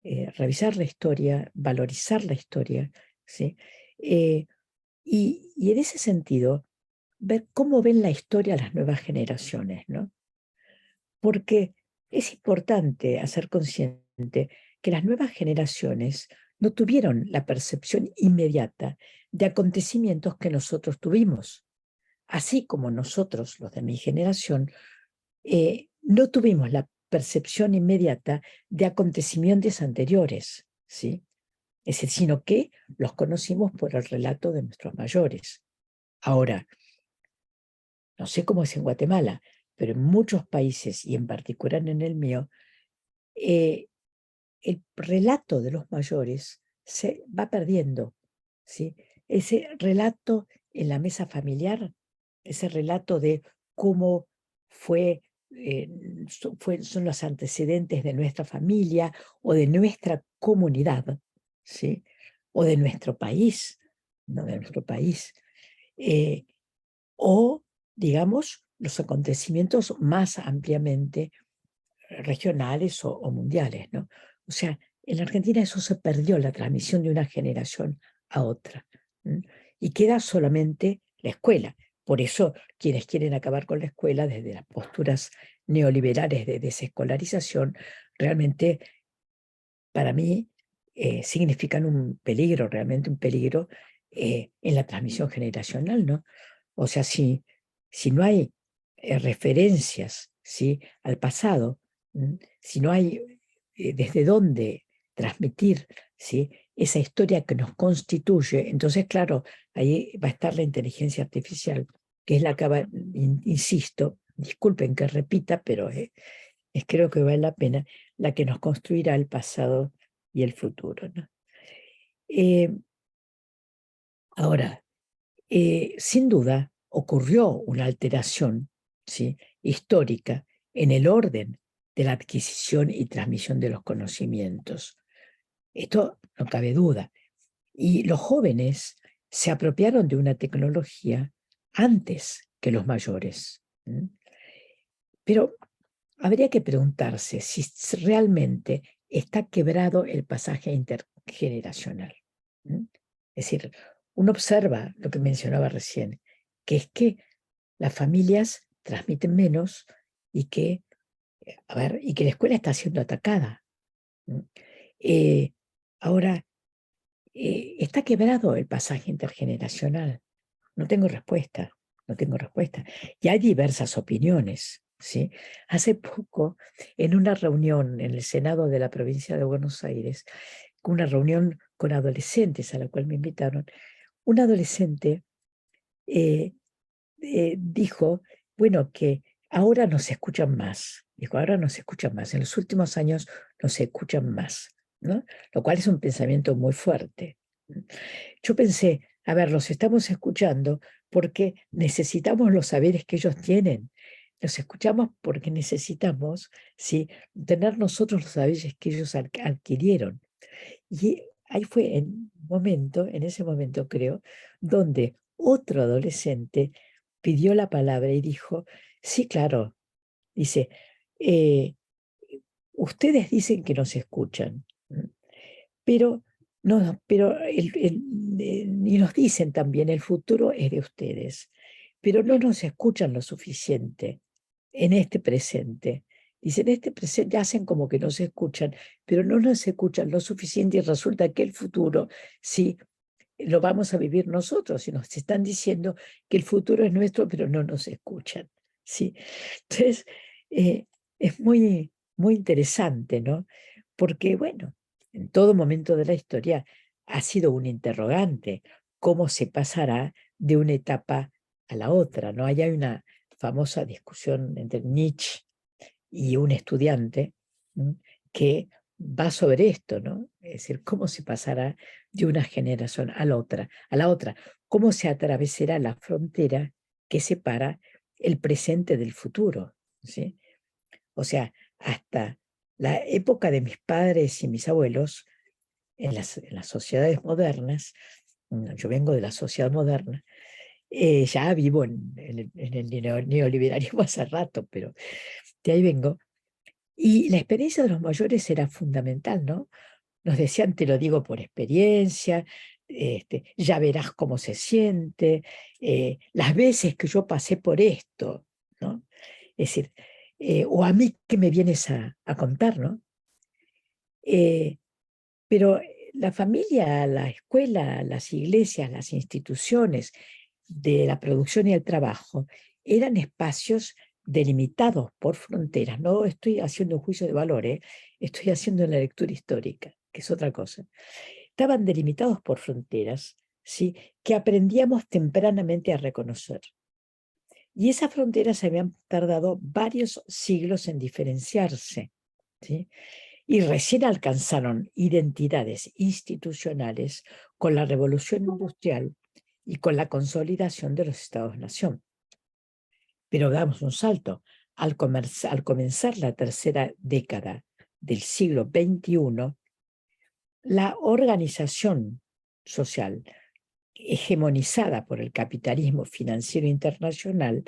revisar la historia, valorizar la historia, ¿sí? Y en ese sentido, ver cómo ven la historia las nuevas generaciones, ¿no? Porque es importante hacer consciente que las nuevas generaciones no tuvieron la percepción inmediata de acontecimientos que nosotros tuvimos, así como nosotros, los de mi generación, no tuvimos la percepción inmediata de acontecimientos anteriores, ¿sí? Es decir, sino que los conocimos por el relato de nuestros mayores. Ahora, no sé cómo es en Guatemala, pero en muchos países, y en particular en el mío, el relato de los mayores se va perdiendo, ¿sí? Ese relato en la mesa familiar, ese relato de cómo son los antecedentes de nuestra familia o de nuestra comunidad, ¿sí? O de nuestro país, no de nuestro país. O, digamos, los acontecimientos más ampliamente regionales o mundiales, ¿no? O sea, en la Argentina eso se perdió, la transmisión de una generación a otra. Y queda solamente la escuela. Por eso quienes quieren acabar con la escuela desde las posturas neoliberales de desescolarización, realmente para mí significan un peligro, realmente un peligro en la transmisión generacional, ¿no? O sea, si no hay referencias, ¿sí?, al pasado, si no hay desde dónde transmitir, ¿sí?, esa historia que nos constituye, entonces, claro, ahí va a estar la inteligencia artificial, que es la que va, insisto, disculpen que repita, pero creo que vale la pena, la que nos construirá el pasado y el futuro, ¿no? Ahora, sin duda, ocurrió una alteración, ¿sí?, histórica en el orden de la adquisición y transmisión de los conocimientos. Esto no cabe duda. Y los jóvenes se apropiaron de una tecnología antes que los mayores. Pero habría que preguntarse si realmente está quebrado el pasaje intergeneracional. Es decir, uno observa lo que mencionaba recién, que es que las familias transmiten menos y que, y que la escuela está siendo atacada. Ahora, ¿está quebrado el pasaje intergeneracional? No tengo respuesta, no tengo respuesta. Y hay diversas opiniones, ¿sí? Hace poco, en una reunión en el Senado de la provincia de Buenos Aires, una reunión con adolescentes a la cual me invitaron, un adolescente dijo, bueno, que ahora no se escuchan más. Dijo, ahora no se escuchan más. En los últimos años no se escuchan más, ¿no? Lo cual es un pensamiento muy fuerte. Yo pensé, a ver, los estamos escuchando porque necesitamos los saberes que ellos tienen. Los escuchamos porque necesitamos, ¿sí?, tener nosotros los saberes que ellos adquirieron. Y ahí fue en ese momento creo, donde otro adolescente pidió la palabra y dijo, sí, claro, dice, ustedes dicen que nos escuchan, pero, no, pero y nos dicen también, el futuro es de ustedes, pero no nos escuchan lo suficiente en este presente. Dicen, en este presente hacen como que nos escuchan, pero no nos escuchan lo suficiente y resulta que el futuro sí lo vamos a vivir nosotros y nos están diciendo que el futuro es nuestro, pero no nos escuchan, ¿sí? Entonces, es muy, muy interesante, ¿no? Porque, bueno, en todo momento de la historia ha sido un interrogante, cómo se pasará de una etapa a la otra, ¿no? Ahí hay una famosa discusión entre Nietzsche y un estudiante, ¿no?, que va sobre esto, ¿no? Es decir, cómo se pasará de una generación a la otra, cómo se atravesará la frontera que separa el presente del futuro, ¿sí? O sea, hasta la época de mis padres y mis abuelos, en las sociedades modernas, yo vengo de la sociedad moderna, ya vivo en el neoliberalismo hace rato, pero de ahí vengo. Y la experiencia de los mayores era fundamental, ¿no? Nos decían, te lo digo por experiencia, ya verás cómo se siente, las veces que yo pasé por esto, ¿no? Es decir, o a mí que me vienes a contar, ¿no? Pero la familia, la escuela, las iglesias, las instituciones de la producción y el trabajo eran espacios delimitados por fronteras. No estoy haciendo un juicio de valor, estoy haciendo una lectura histórica, que es otra cosa. Estaban delimitados por fronteras, ¿sí?, que aprendíamos tempranamente a reconocer. Y esas fronteras se habían tardado varios siglos en diferenciarse, ¿sí? Y recién alcanzaron identidades institucionales con la revolución industrial y con la consolidación de los Estados-nación. Pero damos un salto. Al comenzar la tercera década del siglo XXI, la organización social hegemonizada por el capitalismo financiero internacional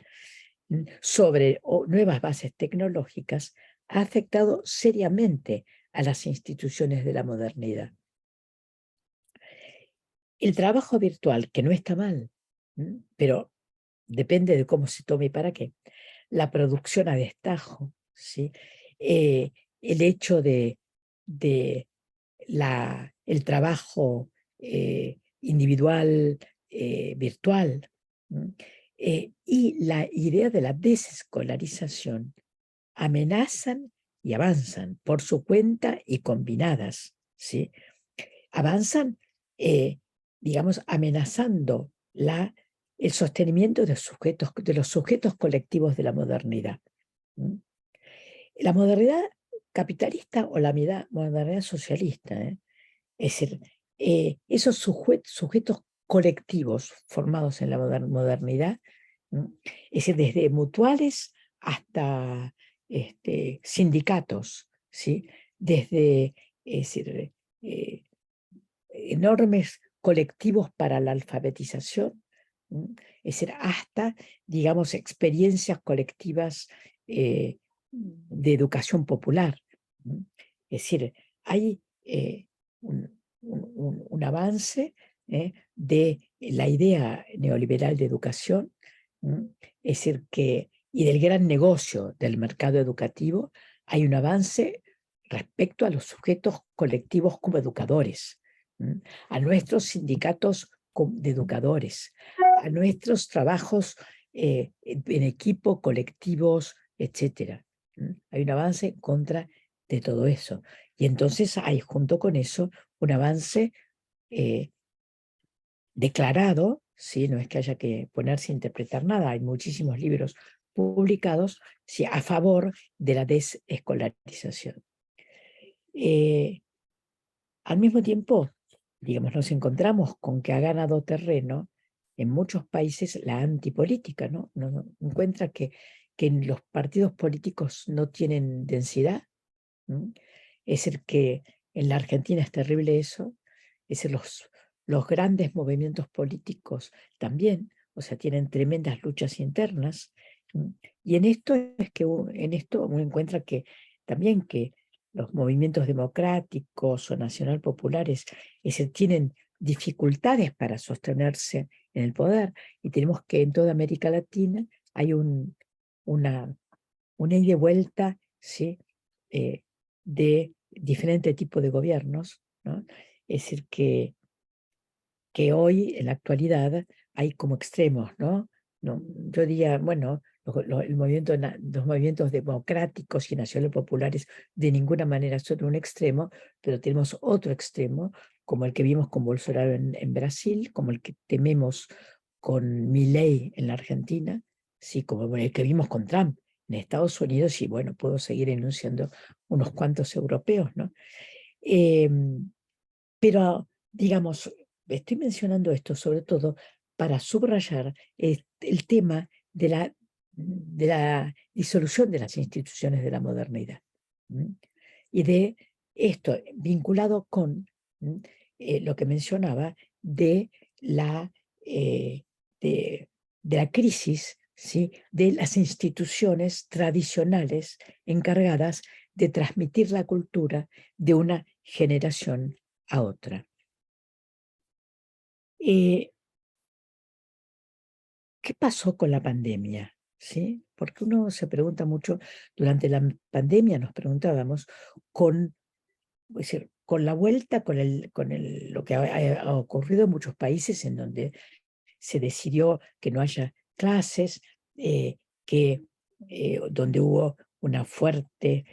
sobre nuevas bases tecnológicas ha afectado seriamente a las instituciones de la modernidad. El trabajo virtual, que no está mal, pero depende de cómo se tome y para qué. La producción a destajo, ¿sí? El hecho de el trabajo individual virtual, y la idea de la desescolarización amenazan y avanzan por su cuenta y combinadas, ¿sí? Avanzan, digamos, amenazando el sostenimiento de los sujetos colectivos de la modernidad. La modernidad capitalista o la modernidad socialista, es decir, esos sujetos colectivos formados en la modernidad, es decir, desde mutuales hasta sindicatos, ¿sí? Desde enormes colectivos para la alfabetización, es decir, hasta, digamos, experiencias colectivas de educación popular. Es decir, hay un avance de la idea neoliberal de educación, es decir, y del gran negocio del mercado educativo, hay un avance respecto a los sujetos colectivos como educadores, a nuestros sindicatos de educadores, a nuestros trabajos en equipo, colectivos, etc. Hay un avance en contra de todo eso. Y entonces hay junto con eso un avance declarado, ¿sí? No es que haya que ponerse a interpretar nada, hay muchísimos libros publicados, ¿sí?, a favor de la desescolarización. Al mismo tiempo, digamos, nos encontramos con que ha ganado terreno en muchos países la antipolítica, ¿no? Nos encuentra que los partidos políticos no tienen densidad. Es decir, que en la Argentina es terrible eso. Es decir, los grandes movimientos políticos también, o sea, tienen tremendas luchas internas. Y en esto uno encuentra que también que los movimientos democráticos o nacional populares tienen dificultades para sostenerse en el poder, y tenemos que en toda América Latina hay una ida y vuelta, ¿sí?, de diferentes tipos de gobiernos, ¿no? Es decir, que hoy, en la actualidad, hay como extremos, ¿no? Yo diría, bueno, los movimientos democráticos y nacionales populares de ninguna manera son un extremo, pero tenemos otro extremo, como el que vimos con Bolsonaro en Brasil, como el que tememos con Milei en la Argentina, sí, como el que vimos con Trump en Estados Unidos, y bueno, puedo seguir enunciando unos cuantos europeos, ¿no? Pero, digamos, estoy mencionando esto sobre todo para subrayar el tema de la disolución de las instituciones de la modernidad. Y de esto vinculado con lo que mencionaba de la crisis, ¿sí?, de las instituciones tradicionales encargadas de transmitir la cultura de una generación a otra. ¿Qué pasó con la pandemia? ¿Sí? Porque uno se pregunta mucho, durante la pandemia nos preguntábamos con la vuelta, lo que ha ocurrido en muchos países en donde se decidió que no haya clases, donde hubo una fuerte,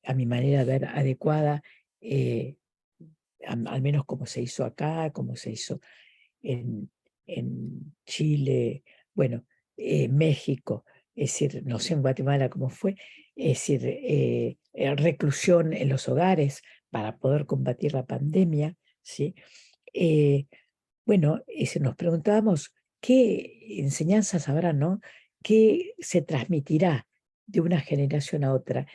a mi manera de ver, adecuada, al menos como se hizo acá, como se hizo en Chile, bueno, México, es decir, no sé en Guatemala cómo fue, es decir, reclusión en los hogares para poder combatir la pandemia, ¿sí? Bueno, nos preguntábamos qué enseñanzas habrá, ¿no? ¿Qué se transmitirá de una generación a otra?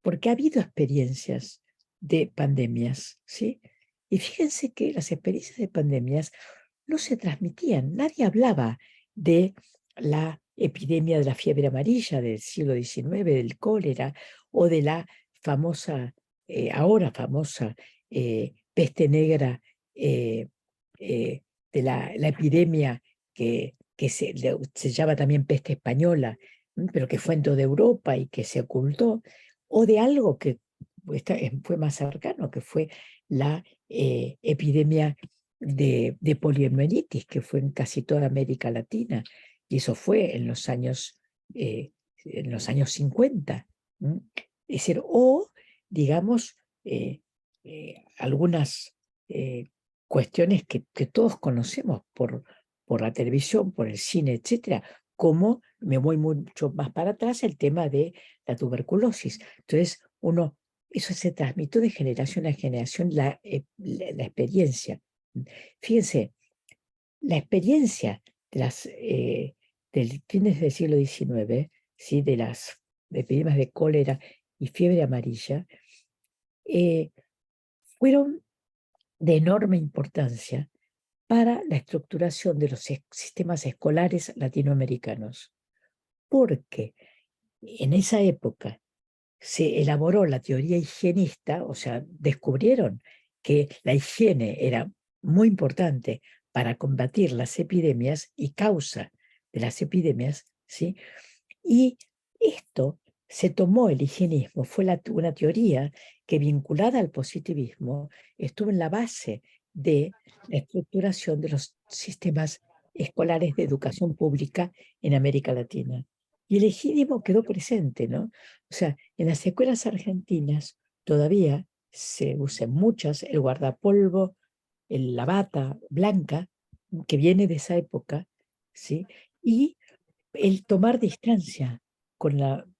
Porque ha habido experiencias de pandemias, ¿sí? Y fíjense que las experiencias de pandemias no se transmitían, nadie hablaba de la epidemia de la fiebre amarilla del siglo XIX, del cólera, o de la famosa, ahora famosa, peste negra, de la epidemia que se llama también peste española, pero que fue en toda Europa y que se ocultó, o de algo que fue más cercano, que fue la epidemia de poliomielitis, que fue en casi toda América Latina, y eso fue en los años 50. Es decir, o, digamos, algunas cuestiones que todos conocemos por la televisión, por el cine, etcétera, como me voy mucho más para atrás el tema de la tuberculosis. Entonces, eso se transmitió de generación a generación la experiencia. Fíjense, la experiencia del fines del siglo XIX, ¿sí? De las epidemias de cólera y fiebre amarilla, fueron de enorme importancia para la estructuración de los sistemas escolares latinoamericanos, porque en esa época se elaboró la teoría higienista, o sea, descubrieron que la higiene era muy importante para combatir las epidemias y causa de las epidemias, ¿sí? Y esto se tomó, el higienismo, fue una teoría que, vinculada al positivismo, estuvo en la base de la estructuración de los sistemas escolares de educación pública en América Latina. Y el higienismo quedó presente, ¿no? O sea, en las escuelas argentinas todavía se usan muchas el guardapolvo, la bata blanca, que viene de esa época, ¿sí? Y el tomar distancia,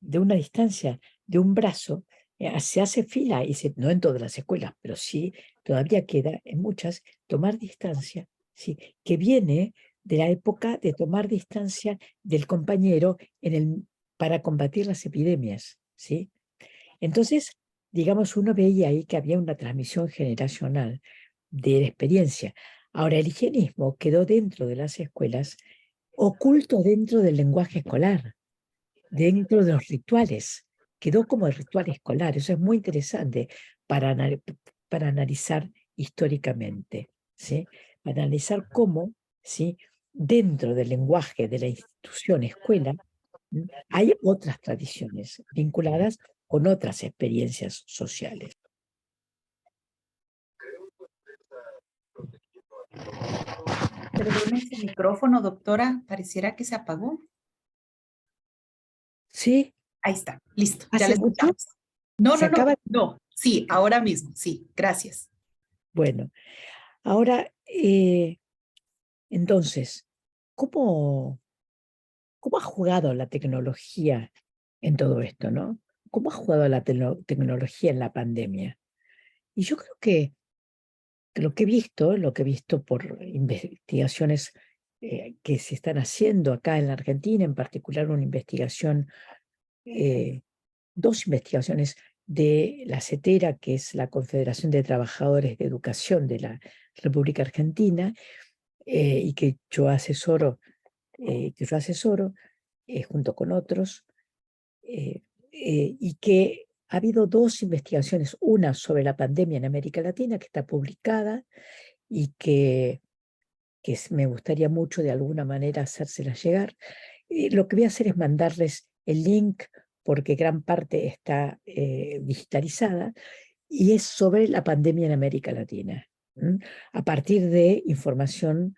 de una distancia de un brazo, se hace fila, no en todas las escuelas, pero sí todavía queda en muchas, tomar distancia, ¿sí? Que viene de la época de tomar distancia del compañero para combatir las epidemias, ¿sí? Entonces, digamos, uno veía ahí que había una transmisión generacional de la experiencia. Ahora, el higienismo quedó dentro de las escuelas, oculto dentro del lenguaje escolar, dentro de los rituales. Quedó como el ritual escolar. Eso es muy interesante para analizar históricamente, ¿sí? Para analizar cómo, ¿sí? Dentro del lenguaje de la institución escuela, hay otras tradiciones vinculadas con otras experiencias sociales. Perdone ese micrófono, doctora. Pareciera que se apagó. ¿Sí? Ahí está. Listo. Ya ¿Hace le mucho? escuchamos. No, ¿Se no, no. acaba? No. Sí, ahora mismo. Sí, gracias. Bueno, ahora, entonces, ¿cómo ha jugado la tecnología en todo esto, no? ¿Cómo ha jugado la tecnología en la pandemia? Y yo creo que lo que he visto por investigaciones que se están haciendo acá en la Argentina, en particular una investigación, dos investigaciones de la CETERA, que es la Confederación de Trabajadores de Educación de la República Argentina, y que yo asesoro, junto con otros, y que ha habido dos investigaciones, una sobre la pandemia en América Latina, que está publicada y que me gustaría mucho de alguna manera hacérsela llegar. Lo que voy a hacer es mandarles el link, porque gran parte está digitalizada, y es sobre la pandemia en América Latina, a partir de información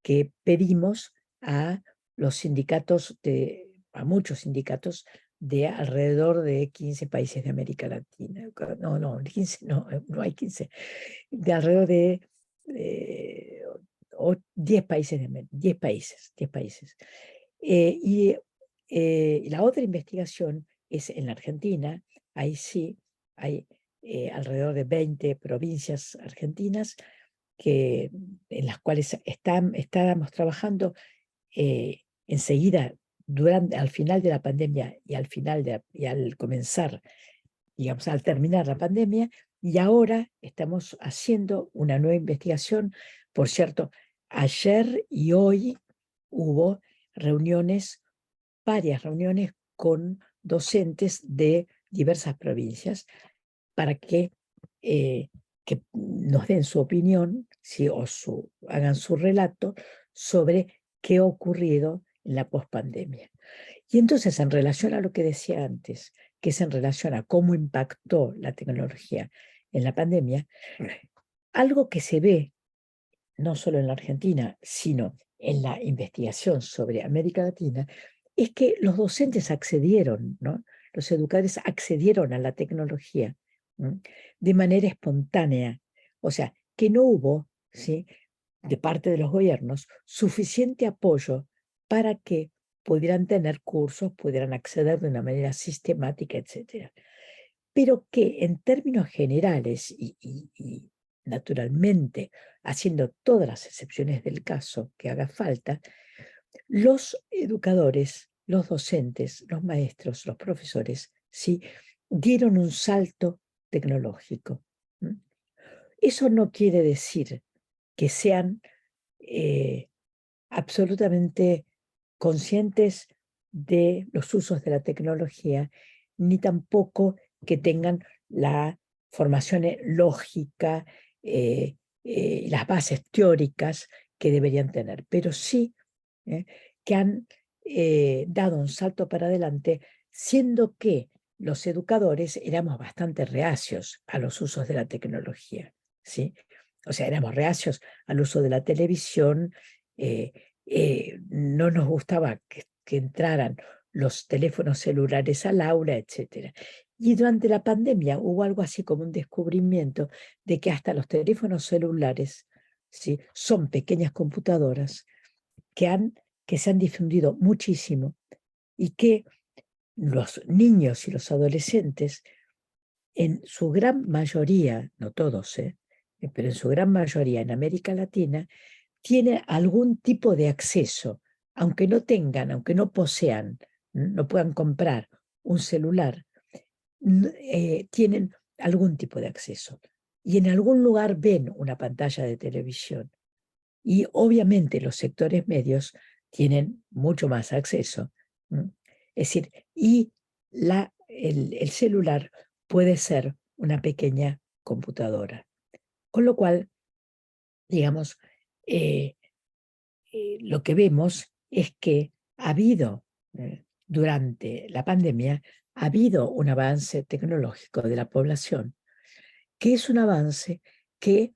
que pedimos a los sindicatos, a muchos sindicatos de alrededor de 15 países de América Latina. No, 15, no hay 15, de alrededor de 10 países, 10 países. Y la otra investigación es en la Argentina. Ahí sí hay alrededor de 20 provincias argentinas en las cuales estábamos trabajando enseguida, al final de la pandemia y al comenzar, digamos, al terminar la pandemia, y ahora estamos haciendo una nueva investigación. Por cierto, ayer y hoy hubo reuniones varias reuniones con docentes de diversas provincias para que nos den su opinión, ¿sí? O hagan su relato sobre qué ha ocurrido en la pospandemia. Y entonces, en relación a lo que decía antes, que es en relación a cómo impactó la tecnología en la pandemia, algo que se ve no solo en la Argentina, sino en la investigación sobre América Latina, es que los docentes accedieron, ¿no? Los educadores accedieron a la tecnología, ¿no? De manera espontánea. O sea, que no hubo, ¿sí?, de parte de los gobiernos suficiente apoyo para que pudieran tener cursos, pudieran acceder de una manera sistemática, etc. Pero que en términos generales y naturalmente, haciendo todas las excepciones del caso que haga falta, los educadores, los docentes, los maestros, los profesores, ¿sí?, dieron un salto tecnológico. Eso no quiere decir que sean absolutamente conscientes de los usos de la tecnología, ni tampoco que tengan la formación lógica, las bases teóricas que deberían tener, pero sí que han dado un salto para adelante, siendo que los educadores éramos bastante reacios a los usos de la tecnología, ¿sí? O sea, éramos reacios al uso de la televisión, no nos gustaba que entraran los teléfonos celulares al aula, etc. Y durante la pandemia hubo algo así como un descubrimiento de que hasta los teléfonos celulares, ¿sí?, son pequeñas computadoras que se han difundido muchísimo y que los niños y los adolescentes, en su gran mayoría, no todos, pero en su gran mayoría en América Latina, tienen algún tipo de acceso, aunque no tengan, aunque no posean, no puedan comprar un celular, tienen algún tipo de acceso. Y en algún lugar ven una pantalla de televisión. Y obviamente los sectores medios tienen mucho más acceso. Es decir, y el celular puede ser una pequeña computadora. Con lo cual, digamos, lo que vemos es que ha habido, durante la pandemia, ha habido un avance tecnológico de la población, que es un avance que,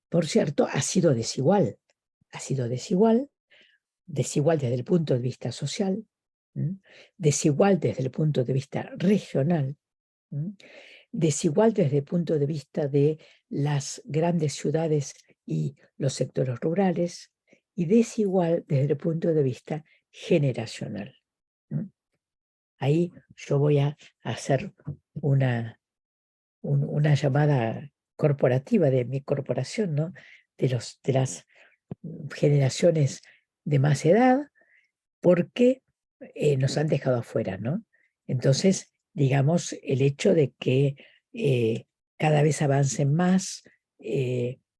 por cierto, ha sido desigual. Ha sido desigual desde el punto de vista social, desigual desde el punto de vista regional, desigual desde el punto de vista de las grandes ciudades y los sectores rurales, y desigual desde el punto de vista generacional. Ahí yo voy a hacer una llamada corporativa de mi corporación, ¿no?, de las generaciones de más edad, porque nos han dejado afuera, ¿no? Entonces, digamos, el hecho de que cada vez avancen más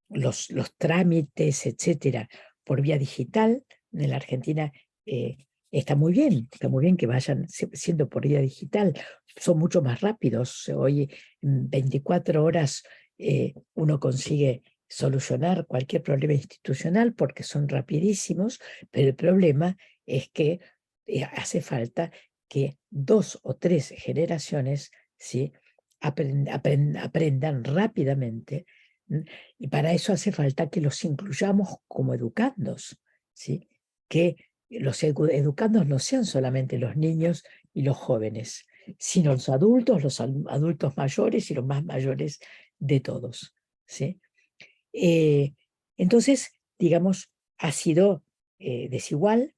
los trámites, etcétera, por vía digital, en la Argentina está muy bien que vayan siendo por vía digital, son mucho más rápidos. Hoy, en 24 horas, uno consigue solucionar cualquier problema institucional porque son rapidísimos, pero el problema es que hace falta que 2 o 3 generaciones, ¿sí?, aprendan rápidamente, y para eso hace falta que los incluyamos como educandos, ¿sí?, que los educandos no sean solamente los niños y los jóvenes, sino los adultos mayores y los más mayores de todos, ¿sí? Entonces, digamos, ha sido desigual,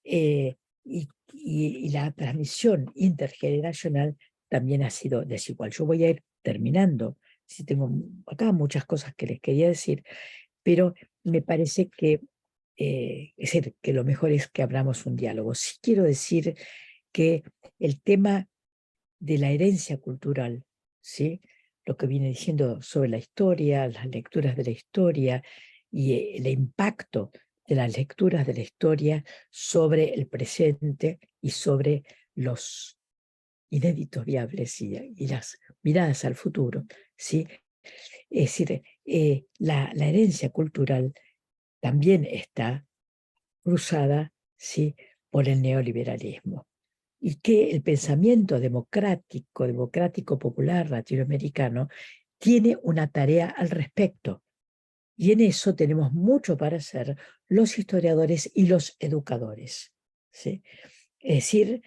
y la transmisión intergeneracional también ha sido desigual. Yo voy a ir terminando, si tengo acá muchas cosas que les quería decir, pero me parece que, es decir, que lo mejor es que abramos un diálogo. Sí quiero decir que el tema de la herencia cultural, ¿sí?, lo que viene diciendo sobre la historia, las lecturas de la historia y el impacto de las lecturas de la historia sobre el presente y sobre los inéditos viables y las miradas al futuro, ¿sí? Es decir, la herencia cultural también está cruzada, ¿sí?, por el neoliberalismo. Y que el pensamiento democrático popular latinoamericano tiene una tarea al respecto. Y en eso tenemos mucho para hacer los historiadores y los educadores, ¿sí? Es decir,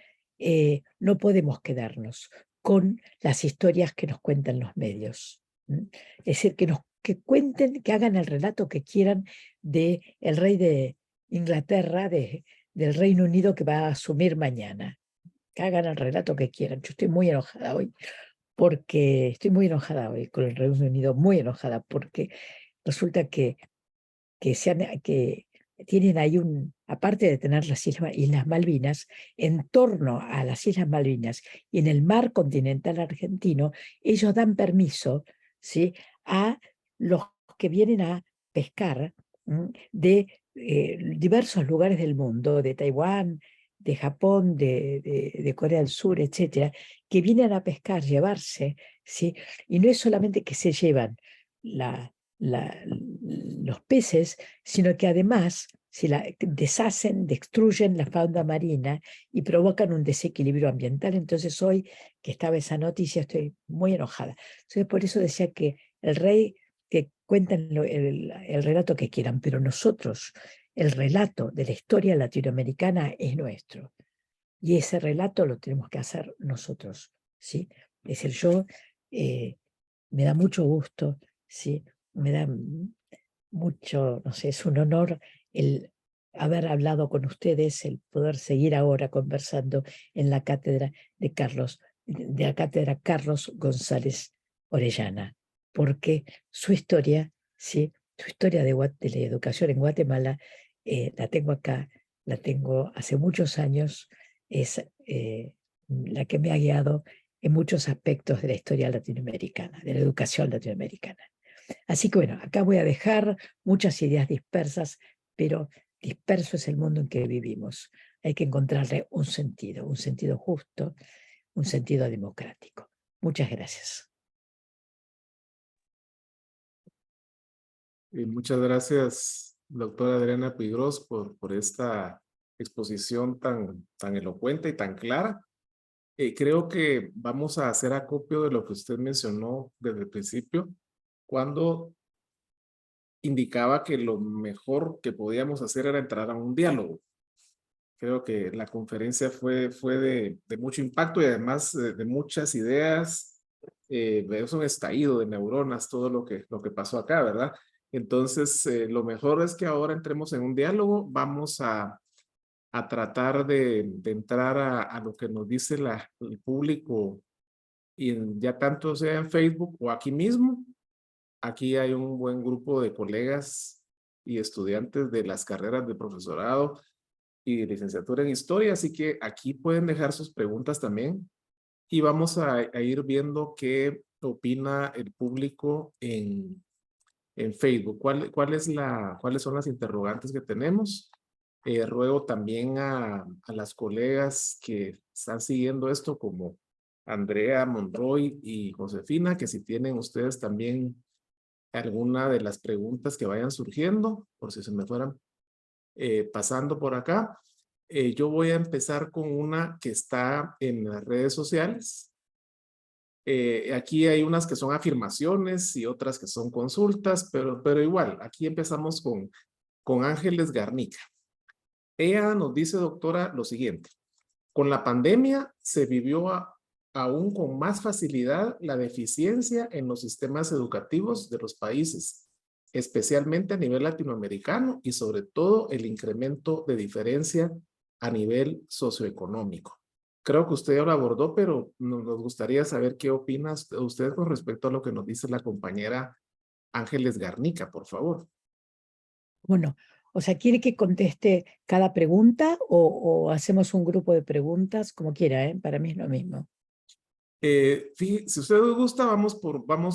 no podemos quedarnos con las historias que nos cuentan los medios. Es decir, que cuenten, que hagan el relato que quieran del rey de Inglaterra, del Reino Unido que va a asumir mañana. Que hagan el relato que quieran. Yo estoy muy enojada hoy, con el Reino Unido, muy enojada, porque resulta que tienen ahí aparte de tener las Islas Malvinas, en torno a las Islas Malvinas y en el mar continental argentino, ellos dan permiso, ¿sí?, a los que vienen a pescar de diversos lugares del mundo, de Taiwán, de Japón, de Corea del Sur, etcétera, que vienen a pescar, llevarse, ¿sí? Y no es solamente que se llevan los peces, sino que además destruyen la fauna marina y provocan un desequilibrio ambiental. Entonces hoy que estaba esa noticia estoy muy enojada. Entonces por eso decía que el rey, que cuenten el relato que quieran, pero nosotros, el relato de la historia latinoamericana es nuestro. Y ese relato lo tenemos que hacer nosotros, ¿sí? Es decir, me da mucho gusto, ¿sí? Me da mucho, no sé, es un honor el haber hablado con ustedes, el poder seguir ahora conversando en la cátedra de la cátedra Carlos González Orellana, porque su historia, ¿sí?, su historia de la educación en Guatemala, la tengo acá, la tengo hace muchos años, es la que me ha guiado en muchos aspectos de la historia latinoamericana, de la educación latinoamericana. Así que bueno, acá voy a dejar muchas ideas dispersas, pero disperso es el mundo en que vivimos. Hay que encontrarle un sentido justo, un sentido democrático. Muchas gracias. Muchas gracias, doctora Adriana Puigros, por esta exposición tan elocuente y tan clara. Creo que vamos a hacer acopio de lo que usted mencionó desde el principio, cuando indicaba que lo mejor que podíamos hacer era entrar a un diálogo. Creo que la conferencia fue de mucho impacto y además de muchas ideas. Es un estallido de neuronas todo lo que pasó acá, ¿verdad? Entonces, lo mejor es que ahora entremos en un diálogo. Vamos a tratar de entrar a lo que nos dice el público, y ya tanto sea en Facebook o aquí mismo. Aquí hay un buen grupo de colegas y estudiantes de las carreras de profesorado y de licenciatura en historia, así que aquí pueden dejar sus preguntas también y vamos a ir viendo qué opina el público en Facebook. ¿Cuáles son las interrogantes que tenemos? Ruego también a las colegas que están siguiendo esto, como Andrea Monroy y Josefina, que si tienen ustedes también alguna de las preguntas que vayan surgiendo, por si se me fueran pasando por acá. Yo voy a empezar con una que está en las redes sociales. Aquí hay unas que son afirmaciones y otras que son consultas, pero igual, aquí empezamos con Ángeles Garnica. Ella nos dice, doctora, lo siguiente: con la pandemia se vivió aún con más facilidad la deficiencia en los sistemas educativos de los países, especialmente a nivel latinoamericano, y sobre todo el incremento de diferencia a nivel socioeconómico. Creo que usted ya lo abordó, pero nos gustaría saber qué opina usted con respecto a lo que nos dice la compañera Ángeles Garnica, por favor. Bueno, o sea, ¿quiere que conteste cada pregunta o hacemos un grupo de preguntas? Como quiera, ¿eh? Para mí es lo mismo. Si usted le gusta, vamos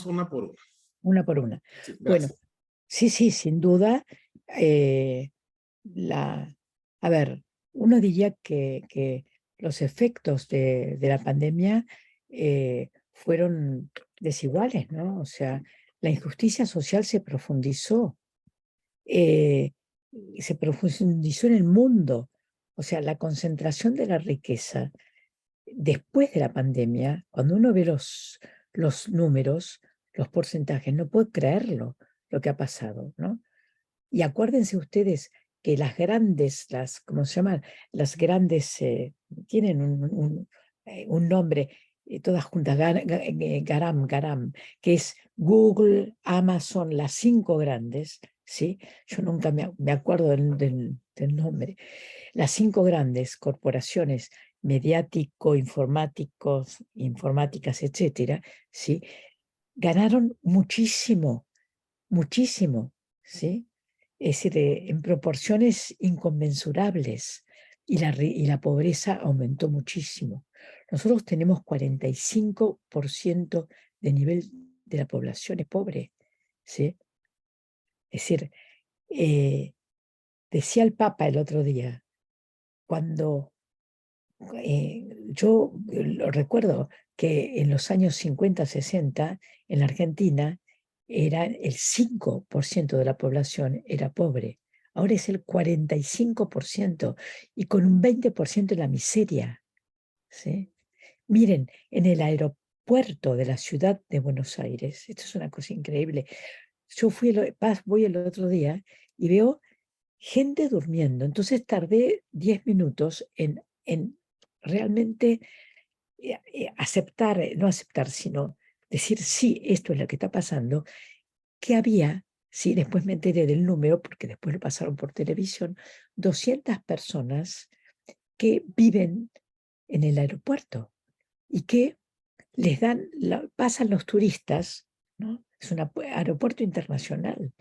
una por una. Una por una. Sí, bueno, sí, sin duda. A ver, uno diría que los efectos de la pandemia fueron desiguales, ¿no? O sea, la injusticia social se profundizó en el mundo. O sea, la concentración de la riqueza después de la pandemia, cuando uno ve los números, los porcentajes, no puede creerlo lo que ha pasado, ¿no? Y acuérdense ustedes que las grandes, ¿cómo se llaman? Las grandes tienen un nombre, todas juntas, Garam, que es Google, Amazon, las 5 grandes, ¿sí? Yo nunca me acuerdo del nombre. Las 5 grandes corporaciones informáticas, etcétera, ¿sí? Ganaron muchísimo, muchísimo, ¿sí? Es decir, en proporciones inconmensurables, y la pobreza aumentó muchísimo. Nosotros tenemos 45% de nivel de la población es pobre, ¿sí? Es decir, decía el Papa el otro día, cuando yo lo recuerdo que en los años 50, 60, en la Argentina, era el 5% de la población era pobre. Ahora es el 45% y con un 20% en la miseria, ¿sí? Miren, en el aeropuerto de la ciudad de Buenos Aires, esto es una cosa increíble. Yo voy el otro día y veo gente durmiendo. Entonces tardé 10 minutos en realmente no aceptar, sino decir, sí, esto es lo que está pasando, que había, sí, después me enteré del número, porque después lo pasaron por televisión, 200 personas que viven en el aeropuerto y que les pasan los turistas, ¿no? Es un aeropuerto internacional.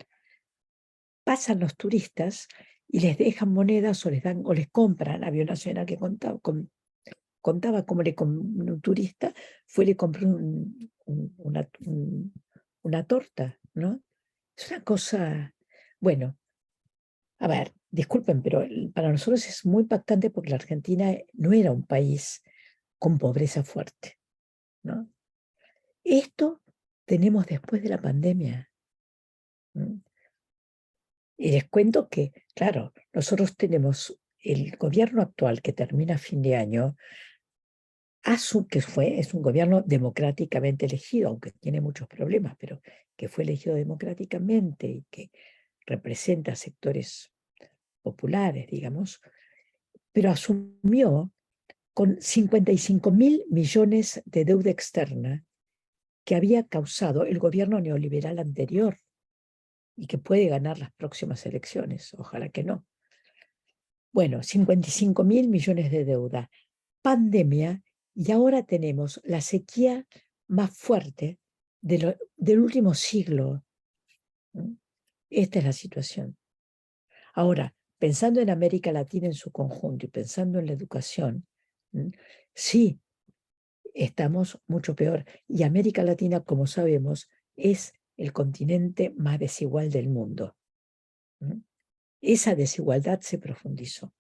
Pasan los turistas y les dejan monedas o les compran. Había una señora que contaba cómo un turista fue y le compró una torta, ¿no? Es una cosa, bueno, a ver, disculpen, pero para nosotros es muy impactante porque la Argentina no era un país con pobreza fuerte, ¿no? Esto tenemos después de la pandemia, ¿no? Y les cuento que, claro, nosotros tenemos el gobierno actual que termina a fin de año, es un gobierno democráticamente elegido, aunque tiene muchos problemas, pero que fue elegido democráticamente y que representa sectores populares, digamos, pero asumió con 55.000 millones de deuda externa que había causado el gobierno neoliberal anterior y que puede ganar las próximas elecciones, ojalá que no. Bueno, 55.000 millones de deuda, pandemia, y ahora tenemos la sequía más fuerte del último siglo. Esta es la situación. Ahora, pensando en América Latina en su conjunto y pensando en la educación, sí, estamos mucho peor. Y América Latina, como sabemos, es el continente más desigual del mundo. Esa desigualdad se profundizó.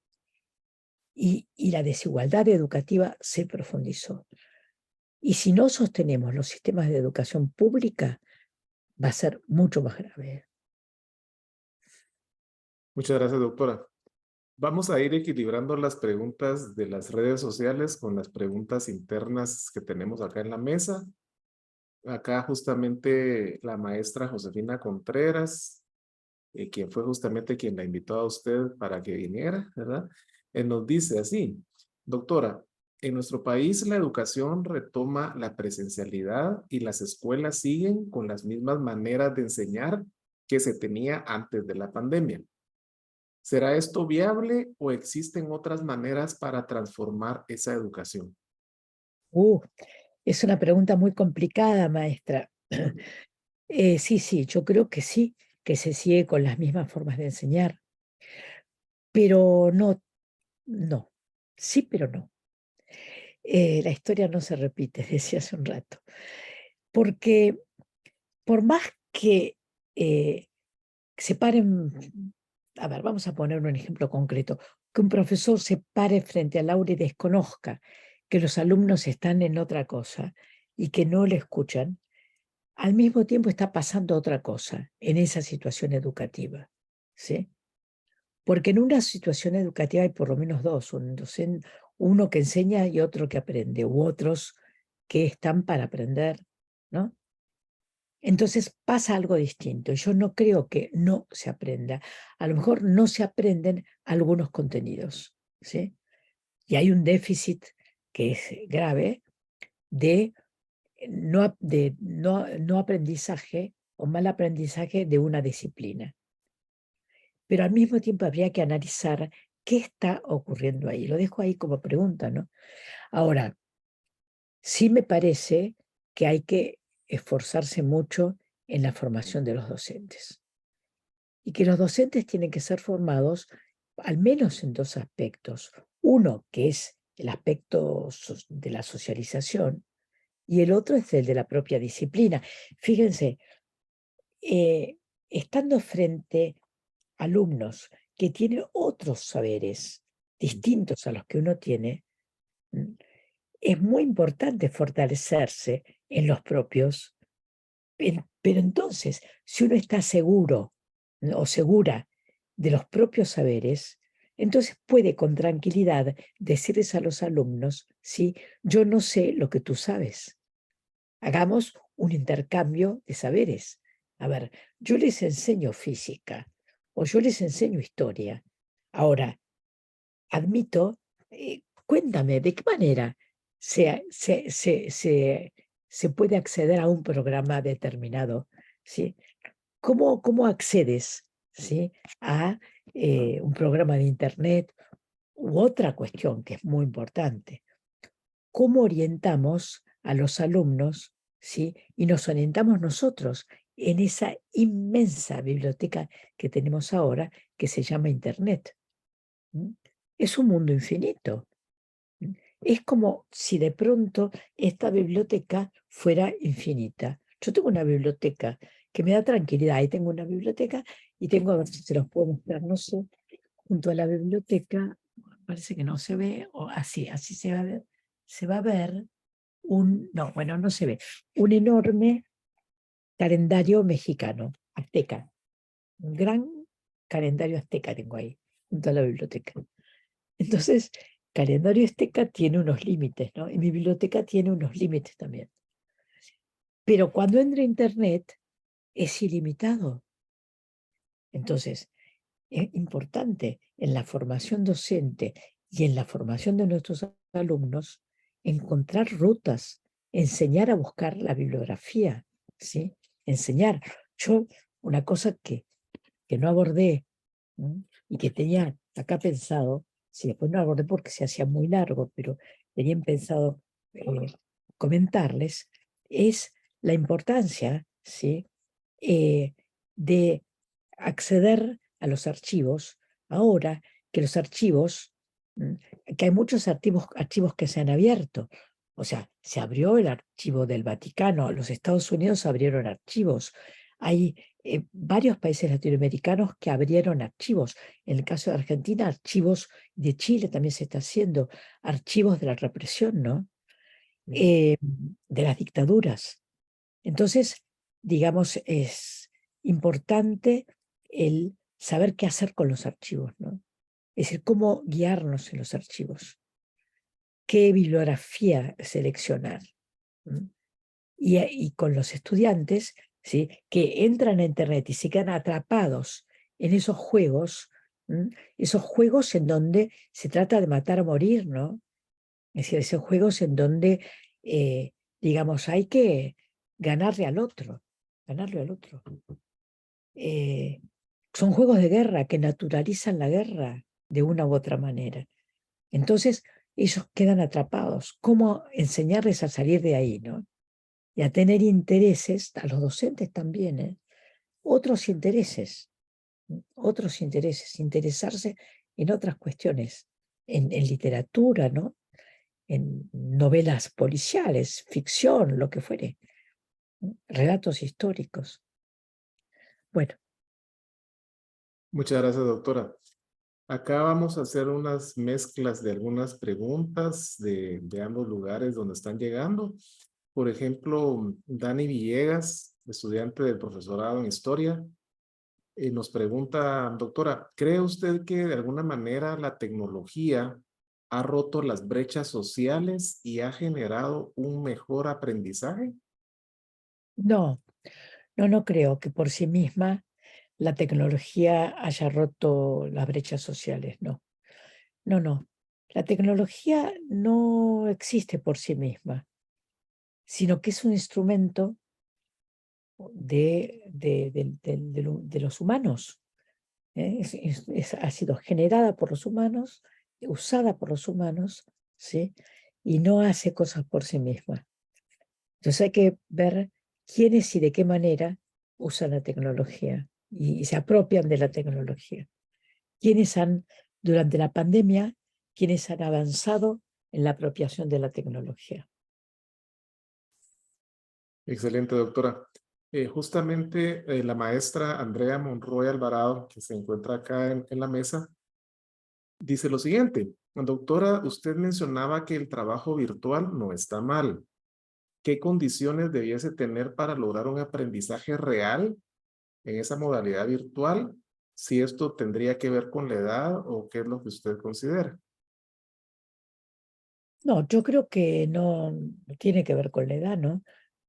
Y la desigualdad educativa se profundizó. Y si no sostenemos los sistemas de educación pública, va a ser mucho más grave. Muchas gracias, doctora. Vamos a ir equilibrando las preguntas de las redes sociales con las preguntas internas que tenemos acá en la mesa. Acá justamente la maestra Josefina Contreras, quien fue justamente quien la invitó a usted para que viniera, ¿verdad? Nos dice así, doctora, en nuestro país la educación retoma la presencialidad y las escuelas siguen con las mismas maneras de enseñar que se tenía antes de la pandemia. ¿Será esto viable o existen otras maneras para transformar esa educación? Es una pregunta muy complicada, maestra. Sí, yo creo que sí, que se sigue con las mismas formas de enseñar. Pero no, sí, pero no. La historia no se repite, decía hace un rato. Porque por más que se paren, a ver, vamos a poner un ejemplo concreto, que un profesor se pare frente al aula y desconozca que los alumnos están en otra cosa y que no le escuchan, al mismo tiempo está pasando otra cosa en esa situación educativa, ¿sí? Porque en una situación educativa hay por lo menos dos, uno que enseña y otro que aprende, u otros que están para aprender, ¿no? Entonces pasa algo distinto. Yo no creo que no se aprenda. A lo mejor no se aprenden algunos contenidos, ¿sí? Y hay un déficit que es grave de no aprendizaje o mal aprendizaje de una disciplina. Pero al mismo tiempo habría que analizar qué está ocurriendo ahí. Lo dejo ahí como pregunta, ¿no? Ahora, sí me parece que hay que esforzarse mucho en la formación de los docentes. Y que los docentes tienen que ser formados al menos en dos aspectos. Uno, que es el aspecto de la socialización, y el otro es el de la propia disciplina. Fíjense, estando frente a alumnos que tienen otros saberes distintos a los que uno tiene, es muy importante fortalecerse en los propios. Pero entonces, si uno está seguro o segura de los propios saberes, entonces puede con tranquilidad decirles a los alumnos, sí, yo no sé lo que tú sabes. Hagamos un intercambio de saberes. A ver, yo les enseño física o yo les enseño historia. Ahora, admito, cuéntame, ¿de qué manera se puede acceder a un programa determinado? ¿Sí? ¿Cómo accedes, ¿sí?, a un programa de Internet u otra cuestión que es muy importante? ¿Cómo orientamos a los alumnos, ¿sí?, y nos orientamos nosotros en esa inmensa biblioteca que tenemos ahora que se llama Internet? Es un mundo infinito. Es como si de pronto esta biblioteca fuera infinita. Yo tengo una biblioteca que me da tranquilidad. Ahí tengo una biblioteca y tengo, a ver si se los puedo mostrar, no sé, junto a la biblioteca, parece que no se ve, o así se va a ver, se va a ver no, bueno, no se ve, un enorme calendario mexicano, azteca, un gran calendario azteca tengo ahí, junto a la biblioteca. Entonces, calendario azteca tiene unos límites, ¿no? Y mi biblioteca tiene unos límites también. Pero cuando entra Internet, es ilimitado. Entonces, es importante en la formación docente y en la formación de nuestros alumnos encontrar rutas, enseñar a buscar la bibliografía, ¿sí? Enseñar. Yo, una cosa que no abordé, ¿no?, y que tenía acá pensado, si después no abordé porque se hacía muy largo, pero tenía pensado comentarles, es la importancia, ¿sí?, de acceder a los archivos ahora que los archivos, que hay muchos archivos que se han abierto. O sea, se abrió el archivo del Vaticano, los Estados Unidos abrieron archivos. Hay varios países latinoamericanos que abrieron archivos. En el caso de Argentina, archivos de Chile también se está haciendo, archivos de la represión, ¿no? De las dictaduras. Entonces, digamos, es importante el saber qué hacer con los archivos, ¿no? Es decir, cómo guiarnos en los archivos, qué bibliografía seleccionar. Y con los estudiantes, ¿sí?, que entran a Internet y se quedan atrapados en esos juegos en donde se trata de matar o morir, ¿no? Es decir, esos juegos en donde, digamos, hay que ganarle al otro. Son juegos de guerra que naturalizan la guerra de una u otra manera. Entonces, ellos quedan atrapados. ¿Cómo enseñarles a salir de ahí, no? Y a tener intereses, a los docentes también, otros intereses, interesarse en otras cuestiones, en literatura, ¿no?, en novelas policiales, ficción, lo que fuere, relatos históricos. Bueno. Muchas gracias, doctora. Acá vamos a hacer unas mezclas de algunas preguntas de ambos lugares donde están llegando. Por ejemplo, Dani Villegas, estudiante del profesorado en Historia, nos pregunta, doctora, ¿cree usted que de alguna manera la tecnología ha roto las brechas sociales y ha generado un mejor aprendizaje? No, no creo que por sí misma la tecnología haya roto las brechas sociales, no. No. La tecnología no existe por sí misma, sino que es un instrumento de los humanos. Ha sido generada por los humanos, usada por los humanos, ¿sí? Y no hace cosas por sí misma. Entonces hay que ver quiénes y de qué manera usan la tecnología y se apropian de la tecnología. Durante la pandemia, quienes han avanzado en la apropiación de la tecnología. Excelente, doctora. Justamente la maestra Andrea Monroy Alvarado, que se encuentra acá en la mesa, dice lo siguiente. Doctora, usted mencionaba que el trabajo virtual no está mal. ¿Qué condiciones debiese tener para lograr un aprendizaje real en esa modalidad virtual? Si esto tendría que ver con la edad o qué es lo que usted considera. No, yo creo que no tiene que ver con la edad, ¿no?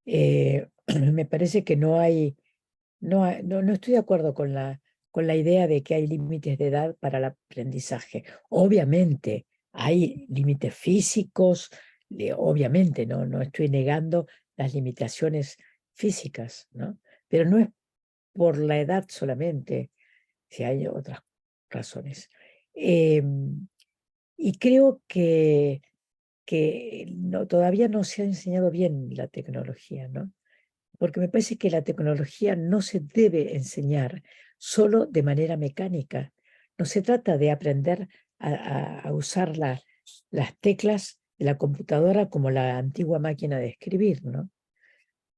Me parece que no estoy de acuerdo con la idea de que hay límites de edad para el aprendizaje. Obviamente hay límites físicos, obviamente no estoy negando las limitaciones físicas, ¿no? Pero no es por la edad solamente, si hay otras razones. Y creo que todavía no se ha enseñado bien la tecnología, ¿no? Porque me parece que la tecnología no se debe enseñar solo de manera mecánica. No se trata de aprender a usar las teclas de la computadora como la antigua máquina de escribir, ¿no?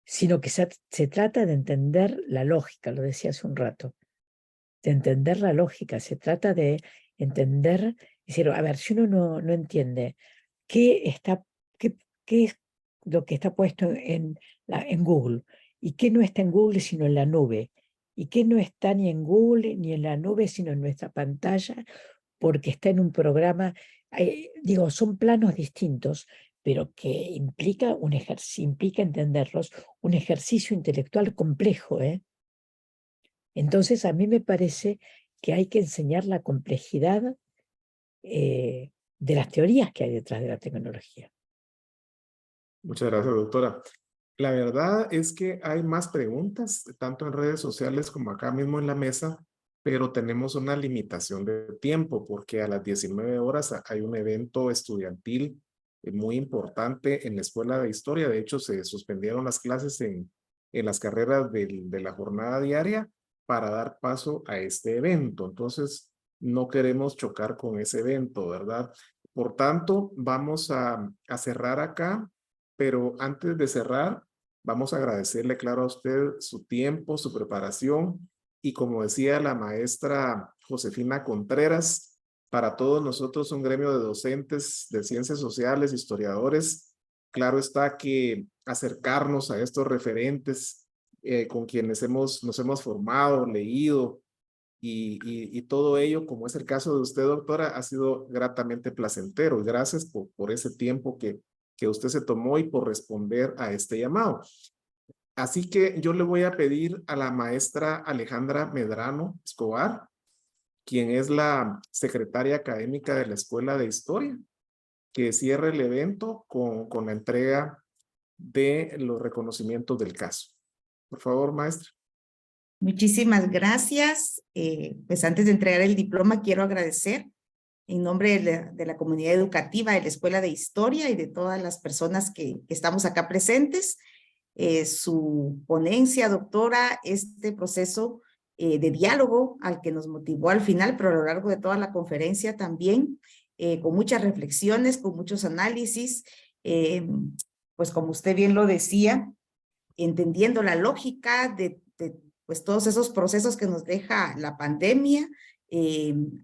Sino que se trata de entender la lógica, lo decía hace un rato, de entender la lógica. Se trata de entender, decir, a ver, si uno no entiende qué es lo que está puesto en Google y qué no está en Google sino en la nube y qué no está ni en Google ni en la nube sino en nuestra pantalla porque está en un programa, digo, son planos distintos, pero que implica entenderlos, un ejercicio intelectual complejo, ¿eh? Entonces a mí me parece que hay que enseñar la complejidad de las teorías que hay detrás de la tecnología. Muchas gracias, doctora. La verdad es que hay más preguntas, tanto en redes sociales como acá mismo en la mesa, pero tenemos una limitación de tiempo porque a las 19 horas hay un evento estudiantil muy importante en la Escuela de Historia. De hecho, se suspendieron las clases en las carreras de la jornada diaria para dar paso a este evento. Entonces, no queremos chocar con ese evento, ¿verdad? Por tanto, vamos a cerrar acá. Pero antes de cerrar, vamos a agradecerle, claro, a usted su tiempo, su preparación y como decía la maestra Josefina Contreras, para todos nosotros un gremio de docentes de ciencias sociales, historiadores, claro está que acercarnos a estos referentes con quienes nos hemos formado, leído y todo ello, como es el caso de usted, doctora, ha sido gratamente placentero. Gracias por ese tiempo que usted se tomó y por responder a este llamado. Así que yo le voy a pedir a la maestra Alejandra Medrano Escobar, quien es la secretaria académica de la Escuela de Historia, que cierre el evento con la entrega de los reconocimientos del caso. Por favor, maestra. Muchísimas gracias. Pues antes de entregar el diploma, quiero agradecer en nombre de la comunidad educativa de la Escuela de Historia y de todas las personas que estamos acá presentes, su ponencia, doctora, este proceso de diálogo al que nos motivó al final, pero a lo largo de toda la conferencia también, con muchas reflexiones, con muchos análisis, pues como usted bien lo decía, entendiendo la lógica de pues todos esos procesos que nos deja la pandemia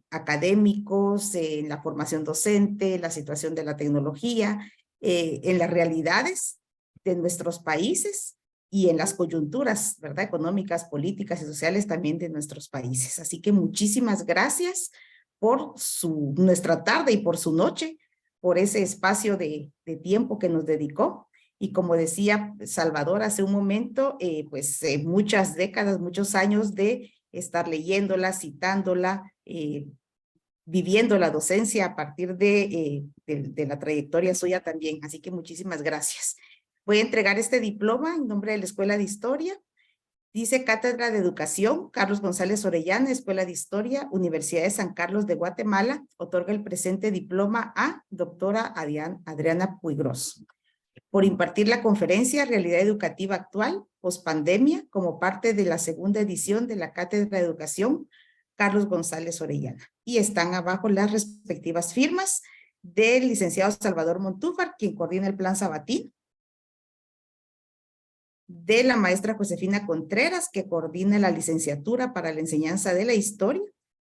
académicos, en la formación docente, la situación de la tecnología, en las realidades de nuestros países y en las coyunturas, ¿verdad? Económicas, políticas y sociales también de nuestros países. Así que muchísimas gracias por nuestra tarde y por su noche, por ese espacio de tiempo que nos dedicó. Y como decía Salvador hace un momento, muchas décadas, muchos años de estar leyéndola, citándola, viviendo la docencia a partir de la trayectoria suya también. Así que muchísimas gracias. Voy a entregar este diploma en nombre de la Escuela de Historia. Dice Cátedra de Educación, Carlos González Orellana, Escuela de Historia, Universidad de San Carlos de Guatemala, otorga el presente diploma a doctora Adriana Puigros, por impartir la conferencia Realidad Educativa Actual, Pospandemia, como parte de la segunda edición de la Cátedra de Educación, Carlos González Orellana. Y están abajo las respectivas firmas del licenciado Salvador Montúfar, quien coordina el Plan Sabatín, de la maestra Josefina Contreras, que coordina la licenciatura para la enseñanza de la historia,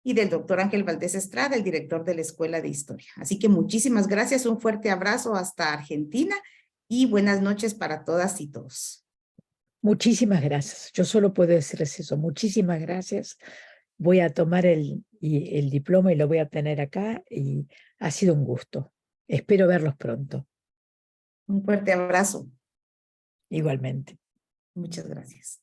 y del doctor Ángel Valdés Estrada, el director de la Escuela de Historia. Así que muchísimas gracias, un fuerte abrazo hasta Argentina y buenas noches para todas y todos. Muchísimas gracias. Yo solo puedo decirles eso. Muchísimas gracias. Voy a tomar el diploma y lo voy a tener acá y ha sido un gusto. Espero verlos pronto. Un fuerte abrazo. Igualmente. Muchas gracias.